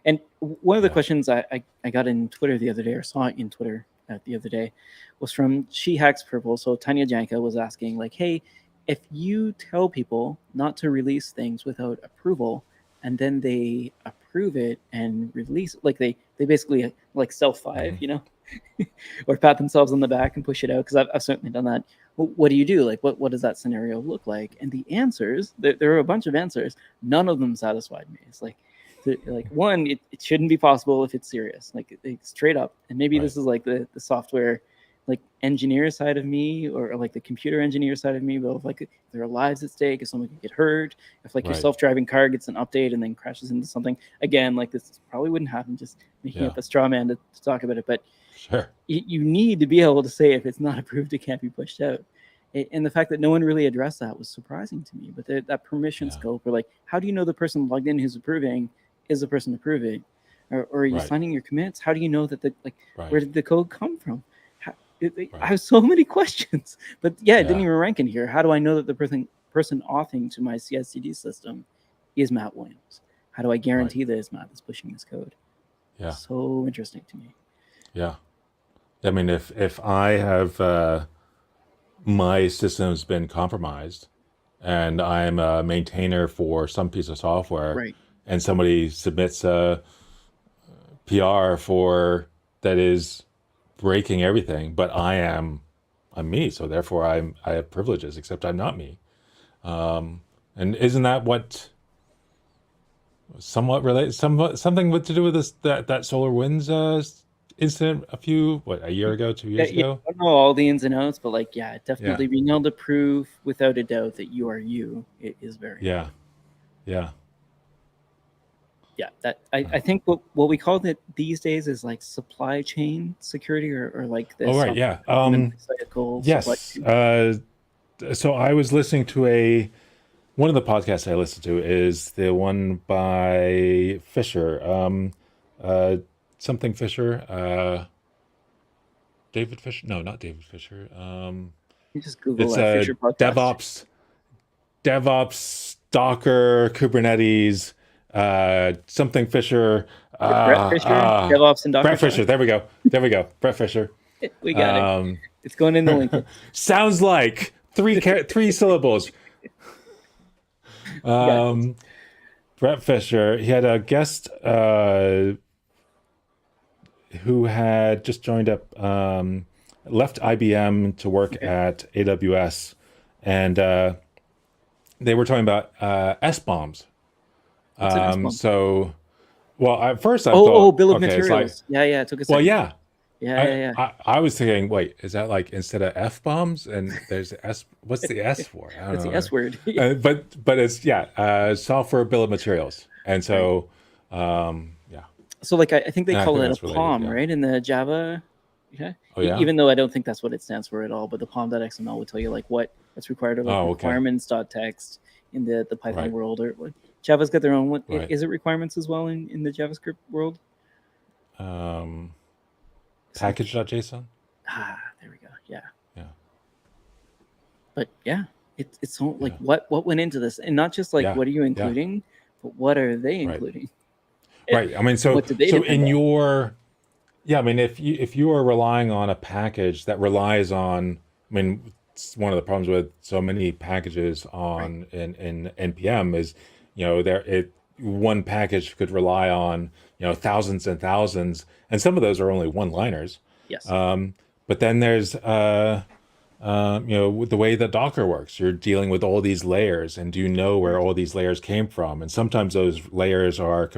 [SPEAKER 1] And one of the
[SPEAKER 2] Yeah.
[SPEAKER 1] questions I got in Twitter the other day, or saw in Twitter the other day, was from She Hacks Purple. So Tanya Janka was asking, like, hey, if you tell people not to release things without approval, and then they approve it and release it, like they basically like self five,
[SPEAKER 2] Hmm.
[SPEAKER 1] or pat themselves on the back and push it out, because I've certainly done that. What do you do? Like, what does that scenario look like? And the answers, there are a bunch of answers. None of them satisfied me. It's like one, it shouldn't be possible if it's serious, like straight up. And maybe
[SPEAKER 2] Right.
[SPEAKER 1] this is like the software, like engineer side of me, or like the computer engineer side of me. But if, like, if there are lives at stake, if someone could get hurt, if like your
[SPEAKER 2] Right.
[SPEAKER 1] self-driving car gets an update and then crashes into something, again, like this probably wouldn't happen. Just making
[SPEAKER 2] Yeah.
[SPEAKER 1] up a straw man to talk about it. But
[SPEAKER 2] Sure.
[SPEAKER 1] you need to be able to say if it's not approved, it can't be pushed out. And the fact that no one really addressed that was surprising to me. But that permission
[SPEAKER 2] Yeah.
[SPEAKER 1] scope, or like, how do you know the person logged in who's approving is the person approving? Or are you
[SPEAKER 2] Right.
[SPEAKER 1] signing your commits? How do you know that where
[SPEAKER 2] Right.
[SPEAKER 1] did the code come from? I
[SPEAKER 2] Right.
[SPEAKER 1] have so many questions. But yeah, it didn't
[SPEAKER 2] Yeah.
[SPEAKER 1] even rank in here. How do I know that the person authing to my CI/CD system is Matt Williams? How do I guarantee that it's Matt that's pushing this code?
[SPEAKER 2] Yeah.
[SPEAKER 1] So interesting to me.
[SPEAKER 2] Yeah. I mean, if I have my system's been compromised, and I'm a maintainer for some piece of software,
[SPEAKER 1] Right.
[SPEAKER 2] and somebody submits a PR for that is breaking everything, but I'm me, so therefore I have privileges, except I'm not me. And isn't that what somewhat related, something with to do with this that SolarWinds incident a year ago, 2 years
[SPEAKER 1] Yeah,
[SPEAKER 2] ago?
[SPEAKER 1] I don't know all the ins and outs, but like, yeah,
[SPEAKER 2] Yeah.
[SPEAKER 1] definitely being able to prove without a doubt that you are you, it is very
[SPEAKER 2] Yeah. Yeah.
[SPEAKER 1] yeah. That I think what we call it these days is like supply chain security, or like this
[SPEAKER 2] Oh, right. Yeah.
[SPEAKER 1] cycle supply
[SPEAKER 2] Yes.
[SPEAKER 1] chain.
[SPEAKER 2] So I was listening to one of the podcasts I listened to is the one by Fisher, something Fisher, David Fisher. No, not David Fisher.
[SPEAKER 1] You just Google
[SPEAKER 2] It's
[SPEAKER 1] that Fisher podcast.
[SPEAKER 2] DevOps, Docker, Kubernetes, something Fisher.
[SPEAKER 1] Bret Fisher, DevOps and Docker
[SPEAKER 2] Bret Fisher.
[SPEAKER 1] Talk.
[SPEAKER 2] There we go. Bret Fisher.
[SPEAKER 1] We got it. It's going in the link.
[SPEAKER 2] Sounds like three syllables. Bret Fisher. He had a guest who had just joined up, left IBM to work at AWS, and they were talking about S-bombs.
[SPEAKER 1] What's an S-bomb?
[SPEAKER 2] So, well, at first I thought,
[SPEAKER 1] bill of
[SPEAKER 2] okay, it's
[SPEAKER 1] materials.
[SPEAKER 2] like,
[SPEAKER 1] yeah, it took a
[SPEAKER 2] well,
[SPEAKER 1] second.
[SPEAKER 2] yeah.
[SPEAKER 1] Yeah.
[SPEAKER 2] I was thinking, wait, is that like instead of F bombs and there's S? What's the S for? I don't
[SPEAKER 1] It's
[SPEAKER 2] know.
[SPEAKER 1] the S word.
[SPEAKER 2] But it's software bill of materials, and so yeah.
[SPEAKER 1] So like I think they
[SPEAKER 2] And I
[SPEAKER 1] call
[SPEAKER 2] think
[SPEAKER 1] it a
[SPEAKER 2] that's related,
[SPEAKER 1] POM,
[SPEAKER 2] yeah.
[SPEAKER 1] right? In the Java. Yeah.
[SPEAKER 2] Oh, yeah?
[SPEAKER 1] Even though I don't think that's what it stands for at all, but the POM.xml will tell you like what's required of like
[SPEAKER 2] Oh, okay.
[SPEAKER 1] requirements.txt in the Python
[SPEAKER 2] Right.
[SPEAKER 1] world, or what Java's got their own one.
[SPEAKER 2] Right.
[SPEAKER 1] Is it requirements as well in the JavaScript world?
[SPEAKER 2] Package.json.
[SPEAKER 1] There we go. Yeah.
[SPEAKER 2] Yeah.
[SPEAKER 1] But yeah, it's so like
[SPEAKER 2] Yeah.
[SPEAKER 1] what went into this, and not just like
[SPEAKER 2] Yeah,
[SPEAKER 1] what are you
[SPEAKER 2] yeah.
[SPEAKER 1] including, but what are they
[SPEAKER 2] Right.
[SPEAKER 1] including?
[SPEAKER 2] Right. I mean, so
[SPEAKER 1] What did they
[SPEAKER 2] so
[SPEAKER 1] depend
[SPEAKER 2] in
[SPEAKER 1] on?
[SPEAKER 2] your I mean, if you are relying on a package that relies on, I mean, it's one of the problems with so many packages on in npm is, there one package could rely on, thousands and thousands, and some of those are only one-liners.
[SPEAKER 1] Yes.
[SPEAKER 2] But then there's with the way that Docker works, you're dealing with all these layers, and do you know where all these layers came from? And sometimes those layers are,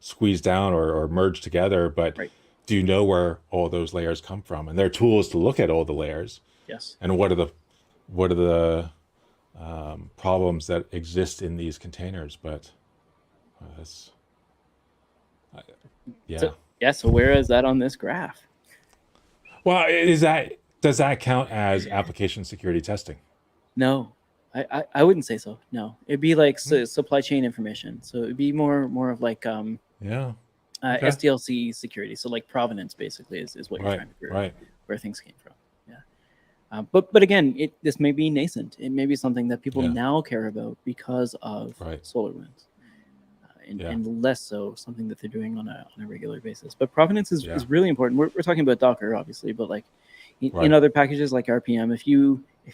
[SPEAKER 2] squeezed down or merged together, but do you know where all those layers come from? And there are tools to look at all the layers.
[SPEAKER 1] Yes.
[SPEAKER 2] And what are the problems that exist in these containers? But
[SPEAKER 1] So where is that on this graph?
[SPEAKER 2] Well, does that count as application security testing?
[SPEAKER 1] No, I wouldn't say so. No, it'd be like supply chain information. So it'd be more of like SDLC security. So like provenance basically is what you're trying to figure out where things came from. Yeah. But again, this may be nascent. It may be something that people now care about because of SolarWinds. And less so something that they're doing on a regular basis. But provenance is really important. We're talking about Docker, obviously, but like in other packages like RPM, if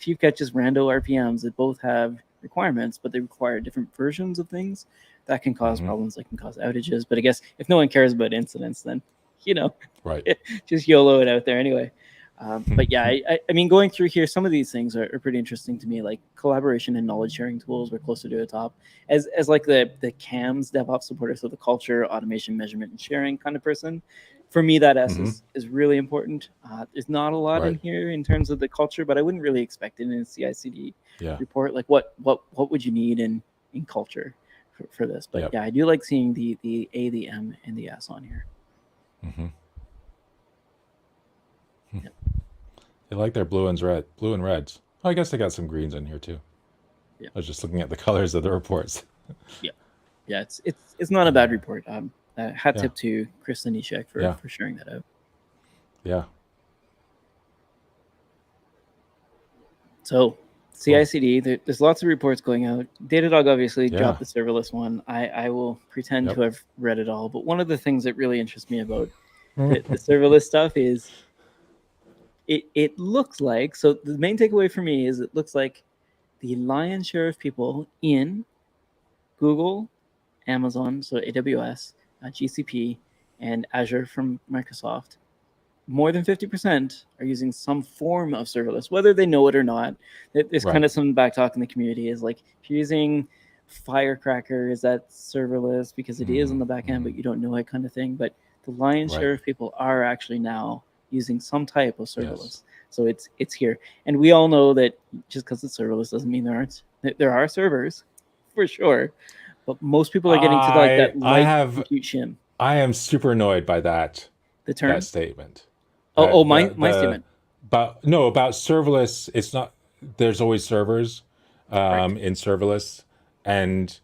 [SPEAKER 1] you've got just rando RPMs that both have requirements, but they require different versions of things, that can cause problems, that can cause outages. But I guess if no one cares about incidents, then just YOLO it out there anyway. But yeah, I mean, going through here, some of these things are pretty interesting to me, like collaboration and knowledge sharing tools. We're closer to the top as like the CAMS DevOps supporter. So the culture, automation, measurement, and sharing kind of person. For me, that S is really important. There's not a lot in here in terms of the culture, but I wouldn't really expect it in a CI/CD report. Like what would you need in culture for this? But I do like seeing the A, the M, and the S on here.
[SPEAKER 2] They like their blue and reds. Oh, I guess they got some greens in here too. I was just looking at the colors of the reports.
[SPEAKER 1] It's not a bad report. Hat tip to Chris Anishek for sharing that out. Yeah. So CI/CD, there's lots of reports going out. Datadog obviously dropped the serverless one. I will pretend to have read it all, but one of the things that really interests me about the serverless stuff is it looks like, so the main takeaway for me is it looks like the lion's share of people in Google, Amazon, so AWS, GCP, and Azure from Microsoft, more than 50% are using some form of serverless, whether they know it or not. There's kind of some back talk in the community is like, if you're using Firecracker, is that serverless? Because it is on the back end, but you don't know it kind of thing. But the lion's share of people are actually now using some type of serverless. So it's here. And we all know that just because it's serverless doesn't mean there are servers, for sure. But most people are getting to like that light compute shim.
[SPEAKER 2] I am super annoyed by that.
[SPEAKER 1] The term?
[SPEAKER 2] That statement.
[SPEAKER 1] My statement.
[SPEAKER 2] But no, about serverless, it's not, there's always servers in serverless. And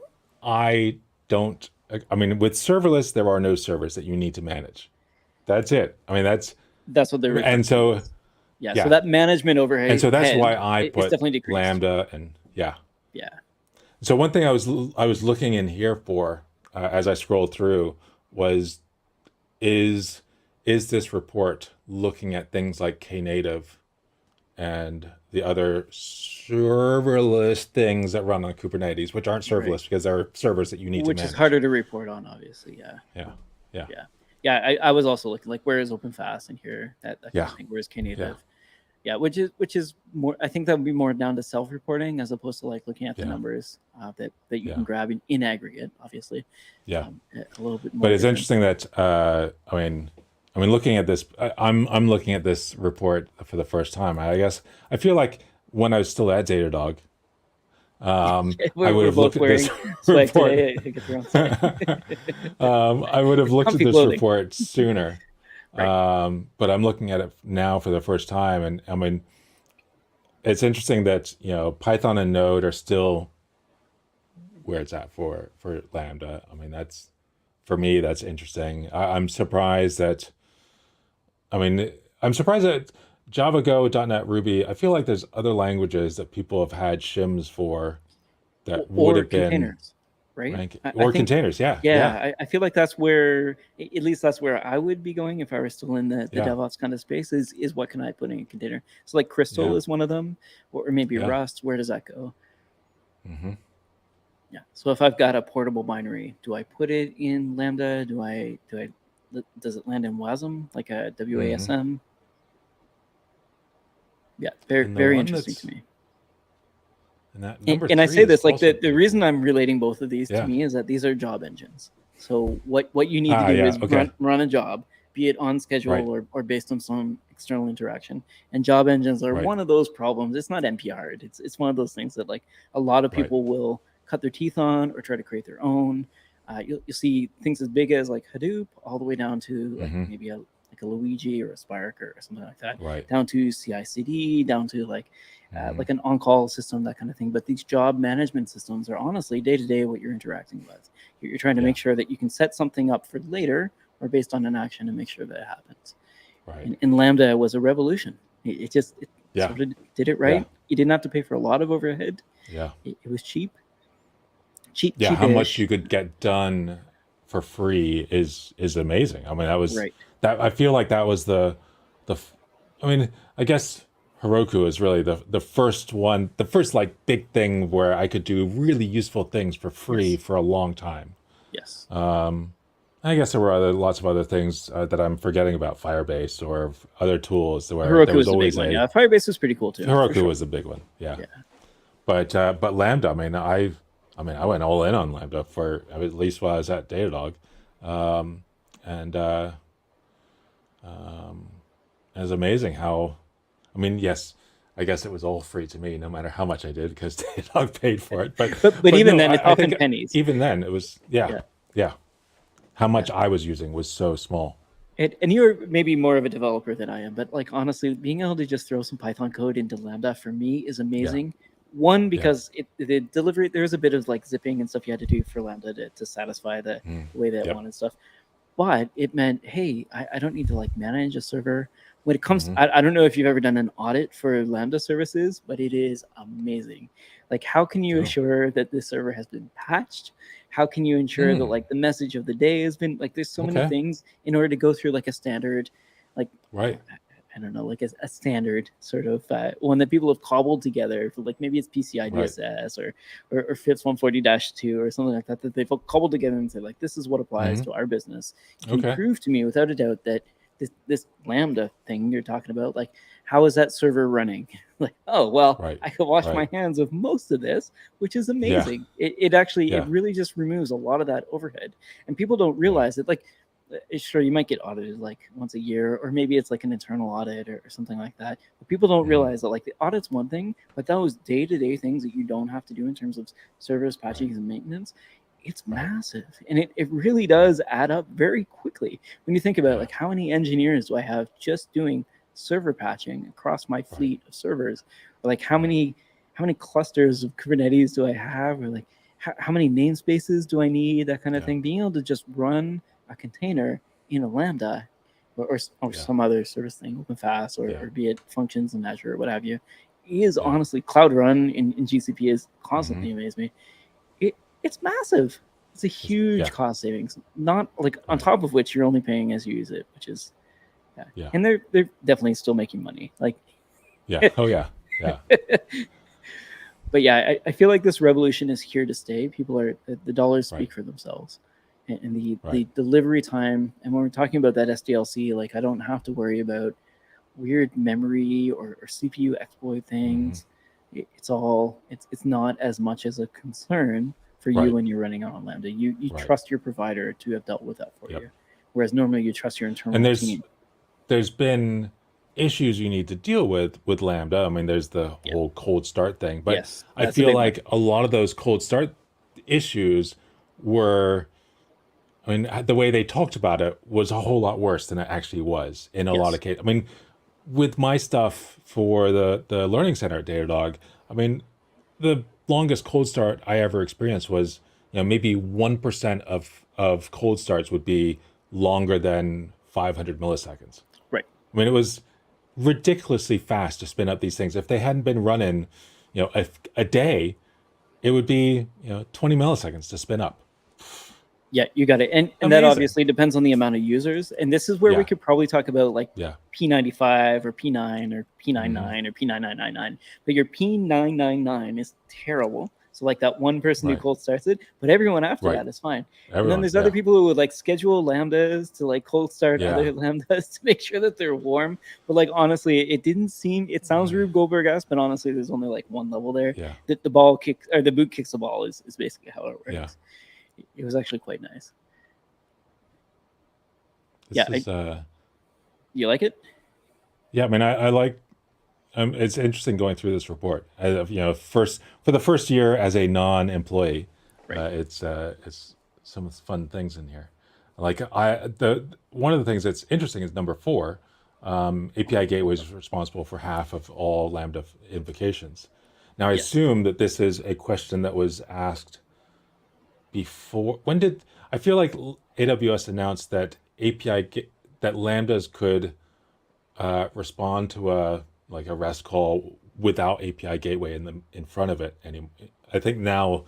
[SPEAKER 2] with serverless, there are no servers that you need to manage. That's it. I mean, that's
[SPEAKER 1] what they're
[SPEAKER 2] and so
[SPEAKER 1] so that management overhead,
[SPEAKER 2] and so that's why I put
[SPEAKER 1] definitely
[SPEAKER 2] Lambda and So one thing I was looking in here for as I scrolled through was is this report looking at things like Knative and the other serverless things that run on Kubernetes, which aren't serverless because they're servers that you need to manage.
[SPEAKER 1] Which is harder to report on, obviously. I was also looking like, where is OpenFast in here? That kind of thing. Where's Knative? Which is more. I think that would be more down to self-reporting as opposed to like looking at the numbers that you can grab in aggregate, obviously. A little bit more.
[SPEAKER 2] But it's interesting that I mean, looking at this, I'm looking at this report for the first time. I guess I feel like when I was still at Datadog, I would have looked at this report. I would have looked at this report sooner. But I'm looking at it now for the first time, and I mean, it's interesting that Python and Node are still where it's at for Lambda. I mean, that's for me, that's interesting. I'm surprised that Java, Go, .NET, Ruby. I feel like there's other languages that people have had shims for that would have been
[SPEAKER 1] containers, right?
[SPEAKER 2] Containers.
[SPEAKER 1] I feel like that's where, at least that's where I would be going if I were still in the DevOps kind of space. Is what can I put in a container? So like Crystal is one of them, or maybe Rust. Where does that go? Yeah. So if I've got a portable binary, do I put it in Lambda? Does it land in WASM like a WASM? Yeah, very
[SPEAKER 2] And the
[SPEAKER 1] very
[SPEAKER 2] one
[SPEAKER 1] interesting to
[SPEAKER 2] that's
[SPEAKER 1] me.
[SPEAKER 2] and that number
[SPEAKER 1] And I
[SPEAKER 2] three
[SPEAKER 1] say
[SPEAKER 2] is
[SPEAKER 1] this like
[SPEAKER 2] also
[SPEAKER 1] the reason I'm relating both of these to
[SPEAKER 2] yeah.
[SPEAKER 1] me is that these are job engines. So what you need to do
[SPEAKER 2] Yeah.
[SPEAKER 1] is
[SPEAKER 2] Okay.
[SPEAKER 1] run a job, be it on schedule
[SPEAKER 2] Right.
[SPEAKER 1] or based on some external interaction. And job engines are
[SPEAKER 2] Right.
[SPEAKER 1] one of those problems. It's not NPR. It's one of those things that like a lot of
[SPEAKER 2] Right.
[SPEAKER 1] people will cut their teeth on or try to create their own. You'll see things as big as like Hadoop, all the way down to like maybe a Luigi or a Spark or something like that,
[SPEAKER 2] Right.
[SPEAKER 1] down to CI/CD, down to like an on-call system, that kind of thing. But these job management systems are honestly day-to-day what you're interacting with. You're trying to make sure that you can set something up for later or based on an action and make sure that it happens.
[SPEAKER 2] Right.
[SPEAKER 1] And Lambda was a revolution. It sort of did it right.
[SPEAKER 2] Yeah.
[SPEAKER 1] You didn't have to pay for a lot of overhead.
[SPEAKER 2] Yeah.
[SPEAKER 1] It was cheap.
[SPEAKER 2] Yeah. How much
[SPEAKER 1] Cheapish.
[SPEAKER 2] you could get done for free is amazing. I mean, that was
[SPEAKER 1] Right.
[SPEAKER 2] that. I feel like that was the. I mean, I guess Heroku is really the first one, the first like big thing where I could do really useful things for free for a long time.
[SPEAKER 1] Yes.
[SPEAKER 2] I guess there were lots of other things that I'm forgetting about, Firebase or other tools where
[SPEAKER 1] Heroku
[SPEAKER 2] there was
[SPEAKER 1] was a
[SPEAKER 2] always
[SPEAKER 1] big one. Yeah, Firebase was pretty cool too.
[SPEAKER 2] Heroku was a big one. Yeah. But Lambda, I mean, I went all in on Lambda for at least while I was at Datadog, and it was amazing how, I mean, yes, I guess it was all free to me, no matter how much I did, because Datadog paid for it. But
[SPEAKER 1] even
[SPEAKER 2] no,
[SPEAKER 1] then, it's
[SPEAKER 2] I
[SPEAKER 1] often
[SPEAKER 2] think
[SPEAKER 1] pennies.
[SPEAKER 2] even then, it was yeah. How much I was using was so small.
[SPEAKER 1] And you're maybe more of a developer than I am, but like honestly, being able to just throw some Python code into Lambda for me is amazing. One, because the delivery, there's a bit of like zipping and stuff you had to do for Lambda to satisfy the way that it wanted stuff. But it meant, hey, I don't need to like manage a server. When it comes, I don't know if you've ever done an audit for Lambda services, but it is amazing. Like, how can you assure that this server has been patched? How can you ensure that like the message of the day has been like, there's so many things in order to go through like a standard, like, I don't know, like a standard sort of one that people have cobbled together for, like maybe it's PCI DSS or FIPS 140-2 or something like that they've cobbled together and say like, this is what applies to our business. You can prove to me without a doubt that this Lambda thing you're talking about, like, how is that server running? Like, oh, well, I could wash my hands of most of this, which is amazing. It actually, it really just removes a lot of that overhead. And people don't realize it. Like, sure, you might get audited like once a year, or maybe it's like an internal audit or something like that. But people don't realize that like the audit's one thing, but those day-to-day things that you don't have to do in terms of service patching and maintenance, it's massive. And it really does add up very quickly. When you think about like, how many engineers do I have just doing server patching across my fleet of servers? Or like how many clusters of Kubernetes do I have? Or like how many namespaces do I need? That kind of thing. Being able to just run a container in a Lambda or some other service thing, OpenFast or be it functions in Azure or what have you, is honestly, Cloud Run in GCP is constantly amazed me. It's massive. It's a huge cost savings. Not like on top of which you're only paying as you use it, which is and they're definitely still making money. Like But yeah, I feel like this revolution is here to stay. People are the dollars speak for themselves, and the delivery time. And when we're talking about that SDLC, like I don't have to worry about weird memory or CPU exploit things. It's not as much as a concern for you when you're running on Lambda. You trust your provider to have dealt with that for you, whereas normally you trust your internal team.
[SPEAKER 2] There's been issues you need to deal with Lambda. I mean, there's the whole cold start thing, but I feel like a lot of those cold start issues were, I mean, the way they talked about it was a whole lot worse than it actually was in a lot of cases. I mean, with my stuff for the Learning Center at Datadog, I mean, the longest cold start I ever experienced was, maybe 1% of cold starts would be longer than 500 milliseconds.
[SPEAKER 1] Right.
[SPEAKER 2] I mean, it was ridiculously fast to spin up these things. If they hadn't been running, a day, it would be 20 milliseconds to spin up.
[SPEAKER 1] Yeah, you got it. And that obviously depends on the amount of users. And this is where we could probably talk about like P95 or P9 or P99 or P9999. But your P999 is terrible. So like that one person who
[SPEAKER 2] Right.
[SPEAKER 1] cold starts it, but everyone after
[SPEAKER 2] Right.
[SPEAKER 1] that is fine. And then
[SPEAKER 2] Everyone.
[SPEAKER 1] there's other people who would like schedule lambdas to like cold start
[SPEAKER 2] Yeah.
[SPEAKER 1] other lambdas to make sure that they're warm. But like honestly, it didn't seem. It sounds Rube Goldberg-esque, but honestly, there's only like one level there.
[SPEAKER 2] Yeah.
[SPEAKER 1] That the ball kicks or the boot kicks the ball is basically how it works.
[SPEAKER 2] Yeah.
[SPEAKER 1] It was actually quite nice.
[SPEAKER 2] This
[SPEAKER 1] Yeah,
[SPEAKER 2] is,
[SPEAKER 1] you like it?
[SPEAKER 2] yeah, I mean, I like. It's interesting going through this report. For the first year as a non-employee,
[SPEAKER 1] Right.
[SPEAKER 2] it's some fun things in here. Like one of the things that's interesting is number 4. API Gateway is responsible for half of all Lambda invocations. Now, I
[SPEAKER 1] Yes.
[SPEAKER 2] assume that this is a question that was asked before. When did I feel like AWS announced that that Lambdas could respond to a REST call without API Gateway in front of it? And I think now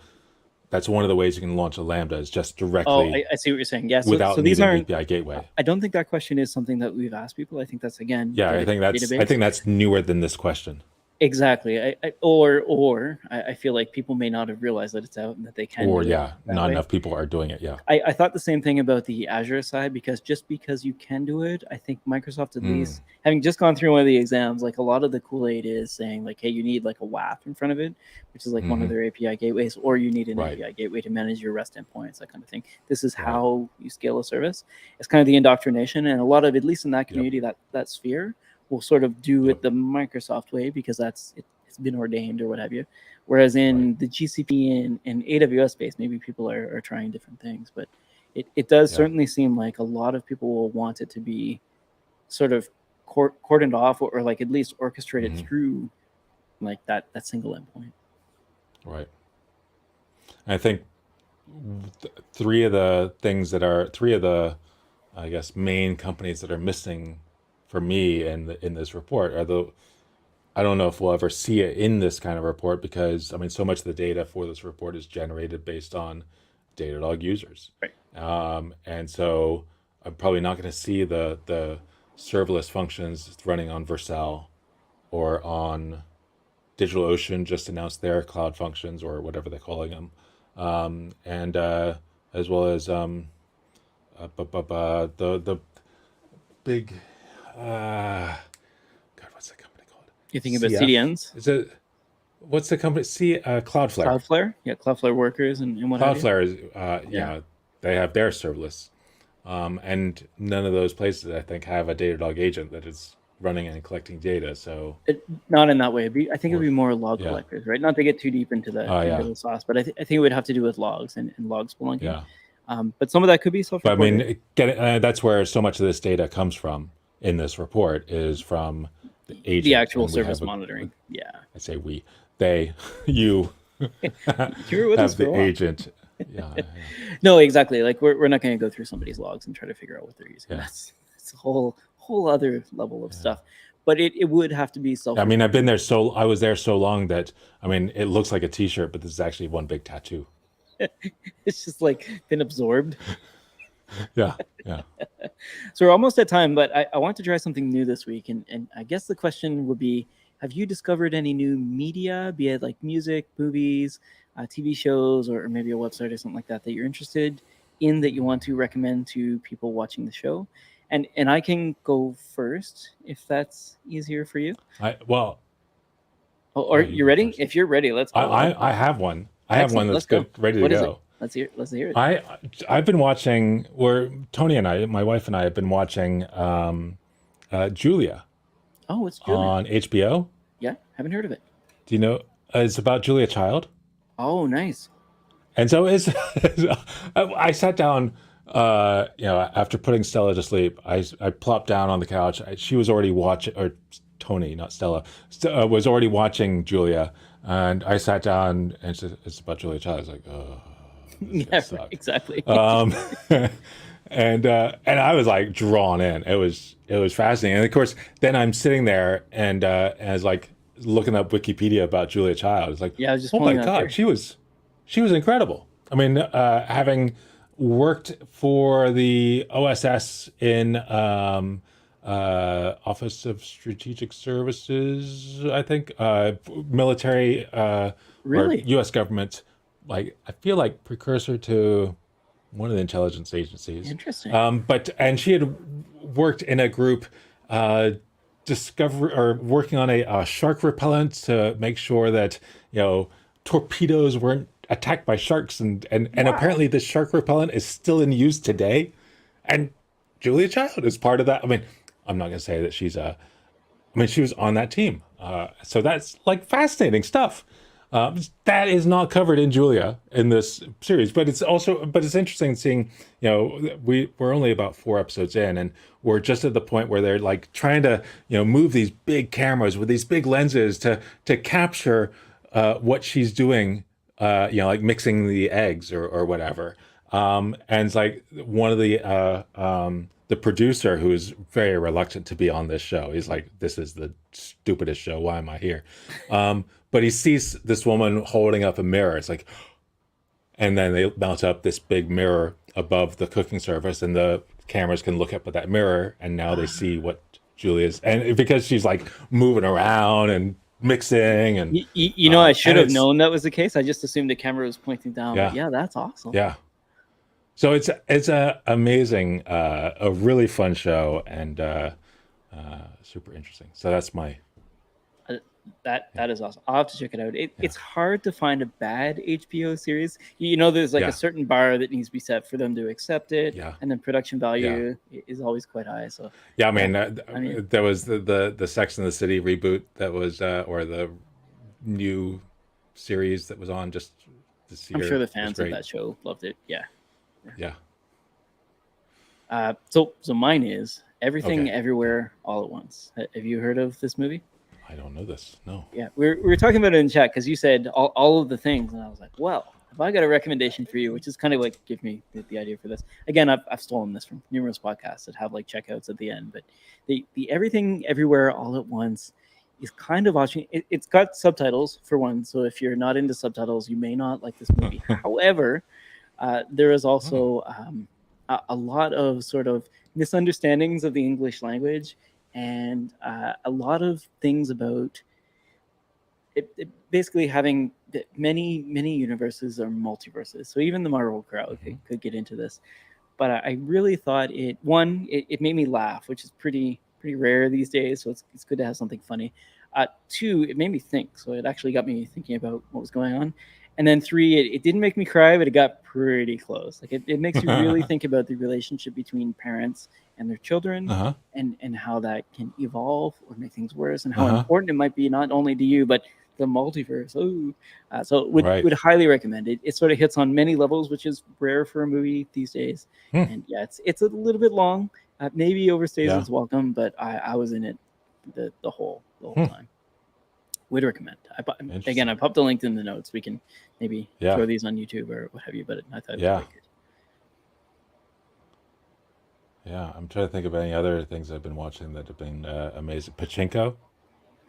[SPEAKER 2] that's one of the ways you can launch a Lambda is just directly.
[SPEAKER 1] I see what you're saying. Yeah,
[SPEAKER 2] without
[SPEAKER 1] so these
[SPEAKER 2] needing
[SPEAKER 1] aren't
[SPEAKER 2] API Gateway.
[SPEAKER 1] I don't think that question is something that we've asked people. I think that's again.
[SPEAKER 2] Yeah, I think that's newer than this question.
[SPEAKER 1] Exactly. I feel like people may not have realized that it's out and that they can.
[SPEAKER 2] Or
[SPEAKER 1] do
[SPEAKER 2] yeah,
[SPEAKER 1] it
[SPEAKER 2] not
[SPEAKER 1] way.
[SPEAKER 2] enough people are doing it. Yeah.
[SPEAKER 1] I thought the same thing about the Azure side, because just because you can do it, I think Microsoft at least, having just gone through one of the exams, like a lot of the Kool-Aid is saying like, hey, you need like a WAF in front of it, which is like one of their API gateways, or you need an API gateway to manage your REST endpoints, that kind of thing. This is how you scale a service. It's kind of the indoctrination, and a lot of, at least in that community, that sphere will sort of do it the Microsoft way, because it's been ordained or what have you. Whereas in the GCP and AWS space, maybe people are trying different things, but it does certainly seem like a lot of people will want it to be sort of cordoned off, or like at least orchestrated through like that single endpoint.
[SPEAKER 2] Right. And I think three of the I guess main companies that are missing for me in this report are I don't know if we'll ever see it in this kind of report, because I mean, so much of the data for this report is generated based on Datadog users.
[SPEAKER 1] Right.
[SPEAKER 2] And so I'm probably not going to see the serverless functions running on Vercel or on DigitalOcean just announced their cloud functions or whatever they're calling them. And as well as the big God, what's that company called?
[SPEAKER 1] You thinking about
[SPEAKER 2] CF?
[SPEAKER 1] CDNs?
[SPEAKER 2] Is it what's the company? Cloudflare.
[SPEAKER 1] Cloudflare, yeah, Cloudflare workers and what
[SPEAKER 2] Cloudflare is they have their serverless, and none of those places I think have a Datadog agent that is running and collecting data. So
[SPEAKER 1] not in that way. I think it'd be more log collectors, right? Not to get too deep into the sauce, but I think it would have to do with logs and log spelunking.
[SPEAKER 2] Yeah.
[SPEAKER 1] But some of that could be self-reported.
[SPEAKER 2] But I mean, that's where so much of this data comes from in this report is from the agent.
[SPEAKER 1] The actual service monitoring. Yeah.
[SPEAKER 2] I say you
[SPEAKER 1] You're with
[SPEAKER 2] have
[SPEAKER 1] us for
[SPEAKER 2] the
[SPEAKER 1] a while.
[SPEAKER 2] agent. Yeah.
[SPEAKER 1] No, exactly. Like we're not going to go through somebody's logs and try to figure out what they're using.
[SPEAKER 2] Yeah.
[SPEAKER 1] That's a whole other level of stuff. But it would have to be self.
[SPEAKER 2] I mean, I was there so long that I mean, it looks like a T-shirt, but this is actually one big tattoo.
[SPEAKER 1] It's just like been absorbed.
[SPEAKER 2] Yeah.
[SPEAKER 1] So we're almost at time, but I want to try something new this week, and I guess the question would be: have you discovered any new media, be it like music, movies, TV shows, or maybe a website or something like that you're interested in, that you want to recommend to people watching the show? And I can go first if that's easier for you. Or you ready? First. If you're ready, let's go.
[SPEAKER 2] I have one. I have one that's good, ready to go.
[SPEAKER 1] Let's hear it.
[SPEAKER 2] I've been watching, Tony and I, my wife and I, have been watching Julia.
[SPEAKER 1] Oh, it's Julia
[SPEAKER 2] on HBO.
[SPEAKER 1] Yeah, haven't heard of it.
[SPEAKER 2] Do you know? It's about Julia Child.
[SPEAKER 1] Oh, nice.
[SPEAKER 2] And so I sat down, after putting Stella to sleep. I plopped down on the couch. She was already watching, or Tony, not Stella, was already watching Julia, and I sat down and it's about Julia Child. I was like, oh.
[SPEAKER 1] Yeah, right, exactly.
[SPEAKER 2] And I was like drawn in. It was fascinating. And of course, then I'm sitting there and I was like looking up Wikipedia about Julia Child. It's like,
[SPEAKER 1] yeah, I was just
[SPEAKER 2] oh my God, she was incredible. I mean, having worked for the OSS in Office of Strategic Services, I think, military or
[SPEAKER 1] Really
[SPEAKER 2] U.S. government. Like I feel like precursor to one of the intelligence agencies.
[SPEAKER 1] interesting.
[SPEAKER 2] And she had worked in a group uh, discover or working on a shark repellent to make sure that torpedoes weren't attacked by sharks, and
[SPEAKER 1] Wow.
[SPEAKER 2] apparently this shark repellent is still in use today. And Julia Child is part of that. I mean, I'm not going to say that she's a. I mean, she was on that team, so that's like fascinating stuff. That is not covered in Julia in this series, but it's interesting seeing. We're only about 4 episodes in, and we're just at the point where they're like trying to move these big cameras with these big lenses to capture what she's doing. Like mixing the eggs or whatever. And it's like one of the producer who is very reluctant to be on this show. He's like, "This is the stupidest show. Why am I here?" But he sees this woman holding up a mirror. It's like, and then they mount up this big mirror above the cooking surface, and the cameras can look up at that mirror, and now they see what Julia's, and because she's like moving around and mixing, and
[SPEAKER 1] I should
[SPEAKER 2] and
[SPEAKER 1] have
[SPEAKER 2] it's
[SPEAKER 1] known that was the case. I just assumed the camera was pointing down. But
[SPEAKER 2] yeah,
[SPEAKER 1] yeah, that's awesome.
[SPEAKER 2] yeah. So it's a amazing, a really fun show, and super interesting. So that's my
[SPEAKER 1] Uh,
[SPEAKER 2] yeah,
[SPEAKER 1] that is awesome. I'll have to check it out.
[SPEAKER 2] yeah,
[SPEAKER 1] It's hard to find a bad HBO series. There's like a
[SPEAKER 2] yeah,
[SPEAKER 1] certain bar that needs to be set for them to accept it,
[SPEAKER 2] yeah,
[SPEAKER 1] and then production
[SPEAKER 2] yeah.
[SPEAKER 1] value is always quite high. So
[SPEAKER 2] Yeah, I
[SPEAKER 1] yeah,
[SPEAKER 2] mean,
[SPEAKER 1] I mean,
[SPEAKER 2] there was the Sex and the City reboot that was, or the new series that was on just this
[SPEAKER 1] I'm sure
[SPEAKER 2] year
[SPEAKER 1] the
[SPEAKER 2] was
[SPEAKER 1] fans of
[SPEAKER 2] great.
[SPEAKER 1] that show loved it. Yeah.
[SPEAKER 2] Yeah.
[SPEAKER 1] So mine is Everything
[SPEAKER 2] Okay. Yeah.
[SPEAKER 1] Everywhere All at Once. Have you heard of this movie?
[SPEAKER 2] I don't know this. No.
[SPEAKER 1] Yeah, we were talking about it in chat because you said all of the things, and I was like, well, if I got a recommendation for you, which is kind of like give me the idea for this. Again, I've stolen this from numerous podcasts that have like checkouts at the end, but the Everything Everywhere All at Once is kind of watching. It's got subtitles for one, so if you're not into subtitles, you may not like this movie. However, there is
[SPEAKER 2] Oh.
[SPEAKER 1] also a lot of sort of misunderstandings of the English language and a lot of things about it basically having many universes or multiverses. So even the Marvel crowd
[SPEAKER 2] Hmm.
[SPEAKER 1] could get into this. But I really thought it made me laugh, which is pretty rare these days. So it's good to have something funny. Two, it made me think. So it actually got me thinking about what was going on. And then three, it didn't make me cry, but it got pretty close. Like it makes you really think about the relationship between parents and their children
[SPEAKER 2] Uh-huh.
[SPEAKER 1] and how that can evolve or make things worse and how
[SPEAKER 2] Uh-huh.
[SPEAKER 1] important it might be not only to you, but the multiverse. So would
[SPEAKER 2] Right.
[SPEAKER 1] highly recommend it. It sort of hits on many levels, which is rare for a movie these days.
[SPEAKER 2] Hmm.
[SPEAKER 1] And yeah, it's a little bit long. Maybe overstays
[SPEAKER 2] Yeah.
[SPEAKER 1] its welcome, but I was in it the whole
[SPEAKER 2] Hmm.
[SPEAKER 1] time. Would recommend. Again,
[SPEAKER 2] Interesting.
[SPEAKER 1] I popped a link in the notes. We can maybe
[SPEAKER 2] Yeah.
[SPEAKER 1] throw these on YouTube or what have you. But I thought it was
[SPEAKER 2] Yeah.
[SPEAKER 1] quite good.
[SPEAKER 2] Yeah. I'm trying to think of any other things I've been watching that have been amazing. Pachinko.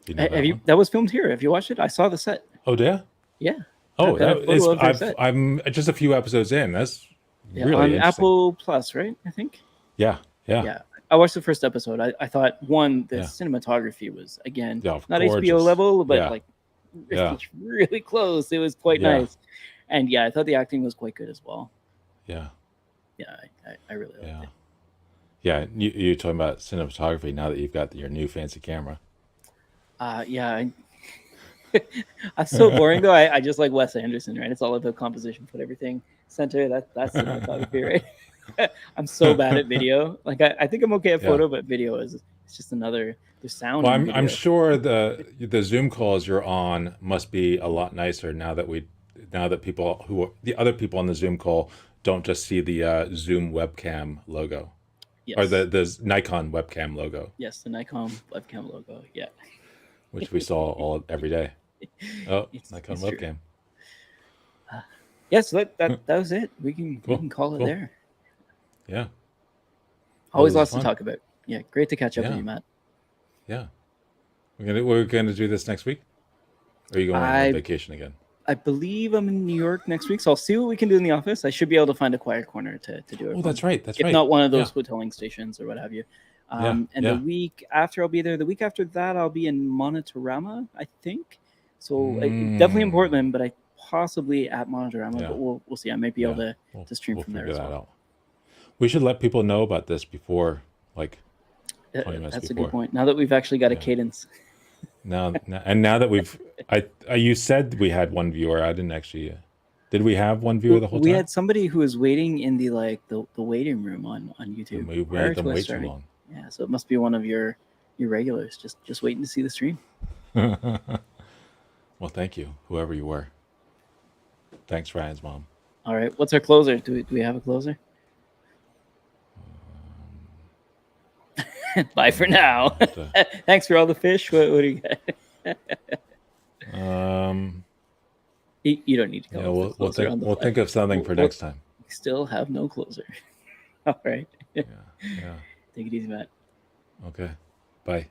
[SPEAKER 2] Do you know
[SPEAKER 1] Have
[SPEAKER 2] that
[SPEAKER 1] you?
[SPEAKER 2] one?
[SPEAKER 1] That was filmed here. Have you watched it? I saw the set.
[SPEAKER 2] Oh, yeah.
[SPEAKER 1] Yeah, I've
[SPEAKER 2] Oh,
[SPEAKER 1] got a
[SPEAKER 2] that is.
[SPEAKER 1] photo of their set.
[SPEAKER 2] I'm just a few episodes in. That's
[SPEAKER 1] Yeah,
[SPEAKER 2] really
[SPEAKER 1] on
[SPEAKER 2] interesting.
[SPEAKER 1] Apple Plus, right? I think.
[SPEAKER 2] Yeah. Yeah.
[SPEAKER 1] Yeah, I watched the first episode. I thought one, the
[SPEAKER 2] Yeah.
[SPEAKER 1] cinematography was again
[SPEAKER 2] Yeah.
[SPEAKER 1] not HBO
[SPEAKER 2] Gorgeous.
[SPEAKER 1] level, but
[SPEAKER 2] Yeah.
[SPEAKER 1] like
[SPEAKER 2] Yeah.
[SPEAKER 1] really close. It was quite
[SPEAKER 2] Yeah.
[SPEAKER 1] nice, and yeah, I thought the acting was quite good as well.
[SPEAKER 2] Yeah.
[SPEAKER 1] Yeah, I really liked
[SPEAKER 2] Yeah.
[SPEAKER 1] it.
[SPEAKER 2] Yeah. You're talking about cinematography now that you've got your new fancy camera.
[SPEAKER 1] Yeah, I'm so boring though. I just like Wes Anderson, right? It's all about composition, put everything center. That's cinematography, right? I'm so bad at video. Like I think I'm okay at
[SPEAKER 2] Yeah.
[SPEAKER 1] photo, but video is it's just another. There's sound
[SPEAKER 2] Well,
[SPEAKER 1] in
[SPEAKER 2] I'm
[SPEAKER 1] video.
[SPEAKER 2] sure the Zoom calls you're on must be a lot nicer now that people who are, the other people on the Zoom call don't just see the Zoom webcam logo or
[SPEAKER 1] Yes,
[SPEAKER 2] the Nikon webcam logo,
[SPEAKER 1] yes, the Nikon webcam logo. Yeah,
[SPEAKER 2] which we saw all every day. Oh, Nikon
[SPEAKER 1] it's true.
[SPEAKER 2] webcam.
[SPEAKER 1] Yeah, so that was it. We
[SPEAKER 2] Cool.
[SPEAKER 1] can call it
[SPEAKER 2] Cool.
[SPEAKER 1] there.
[SPEAKER 2] Yeah. Well,
[SPEAKER 1] Always
[SPEAKER 2] this is
[SPEAKER 1] lots to
[SPEAKER 2] fun.
[SPEAKER 1] talk about. Yeah, great to catch up with
[SPEAKER 2] Yeah.
[SPEAKER 1] you, Matt.
[SPEAKER 2] Yeah. We're gonna do this next week. Or are you going on
[SPEAKER 1] I
[SPEAKER 2] vacation again?
[SPEAKER 1] I believe I'm in New York next week, so I'll see what we can do in the office. I should be able to find a quiet corner to do it
[SPEAKER 2] Oh,
[SPEAKER 1] from.
[SPEAKER 2] that's right. That's
[SPEAKER 1] If
[SPEAKER 2] right.
[SPEAKER 1] not one of
[SPEAKER 2] Yeah.
[SPEAKER 1] those hoteling stations or what have you. And the week after I'll be there. The week after that, I'll be in Monotorama, I think. So definitely in Portland, but I possibly at Monotorama. But we'll see. I might be able to stream from there as well.
[SPEAKER 2] We should let people know about this before, like 20 minutes
[SPEAKER 1] That's
[SPEAKER 2] before.
[SPEAKER 1] a good point. Now that we've actually got a cadence.
[SPEAKER 2] Now that we've, you said we had one viewer. I didn't actually. Did we have one viewer the whole time?
[SPEAKER 1] We had somebody who was waiting in the waiting room on YouTube.
[SPEAKER 2] We made them wait too long.
[SPEAKER 1] Yeah, so it must be one of your regulars, just waiting to see the stream.
[SPEAKER 2] Well, thank you, whoever you were. Thanks, Ryan's mom.
[SPEAKER 1] All right, what's our closer? Do we have a closer? Bye for now. Thanks for all the fish. What do you got? You don't need to come.
[SPEAKER 2] Yeah, we'll think of something for next time.
[SPEAKER 1] We still have no closer. All right.
[SPEAKER 2] Yeah.
[SPEAKER 1] Take it easy, Matt.
[SPEAKER 2] Okay. Bye.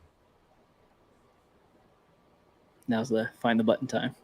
[SPEAKER 1] Now's the find the button time.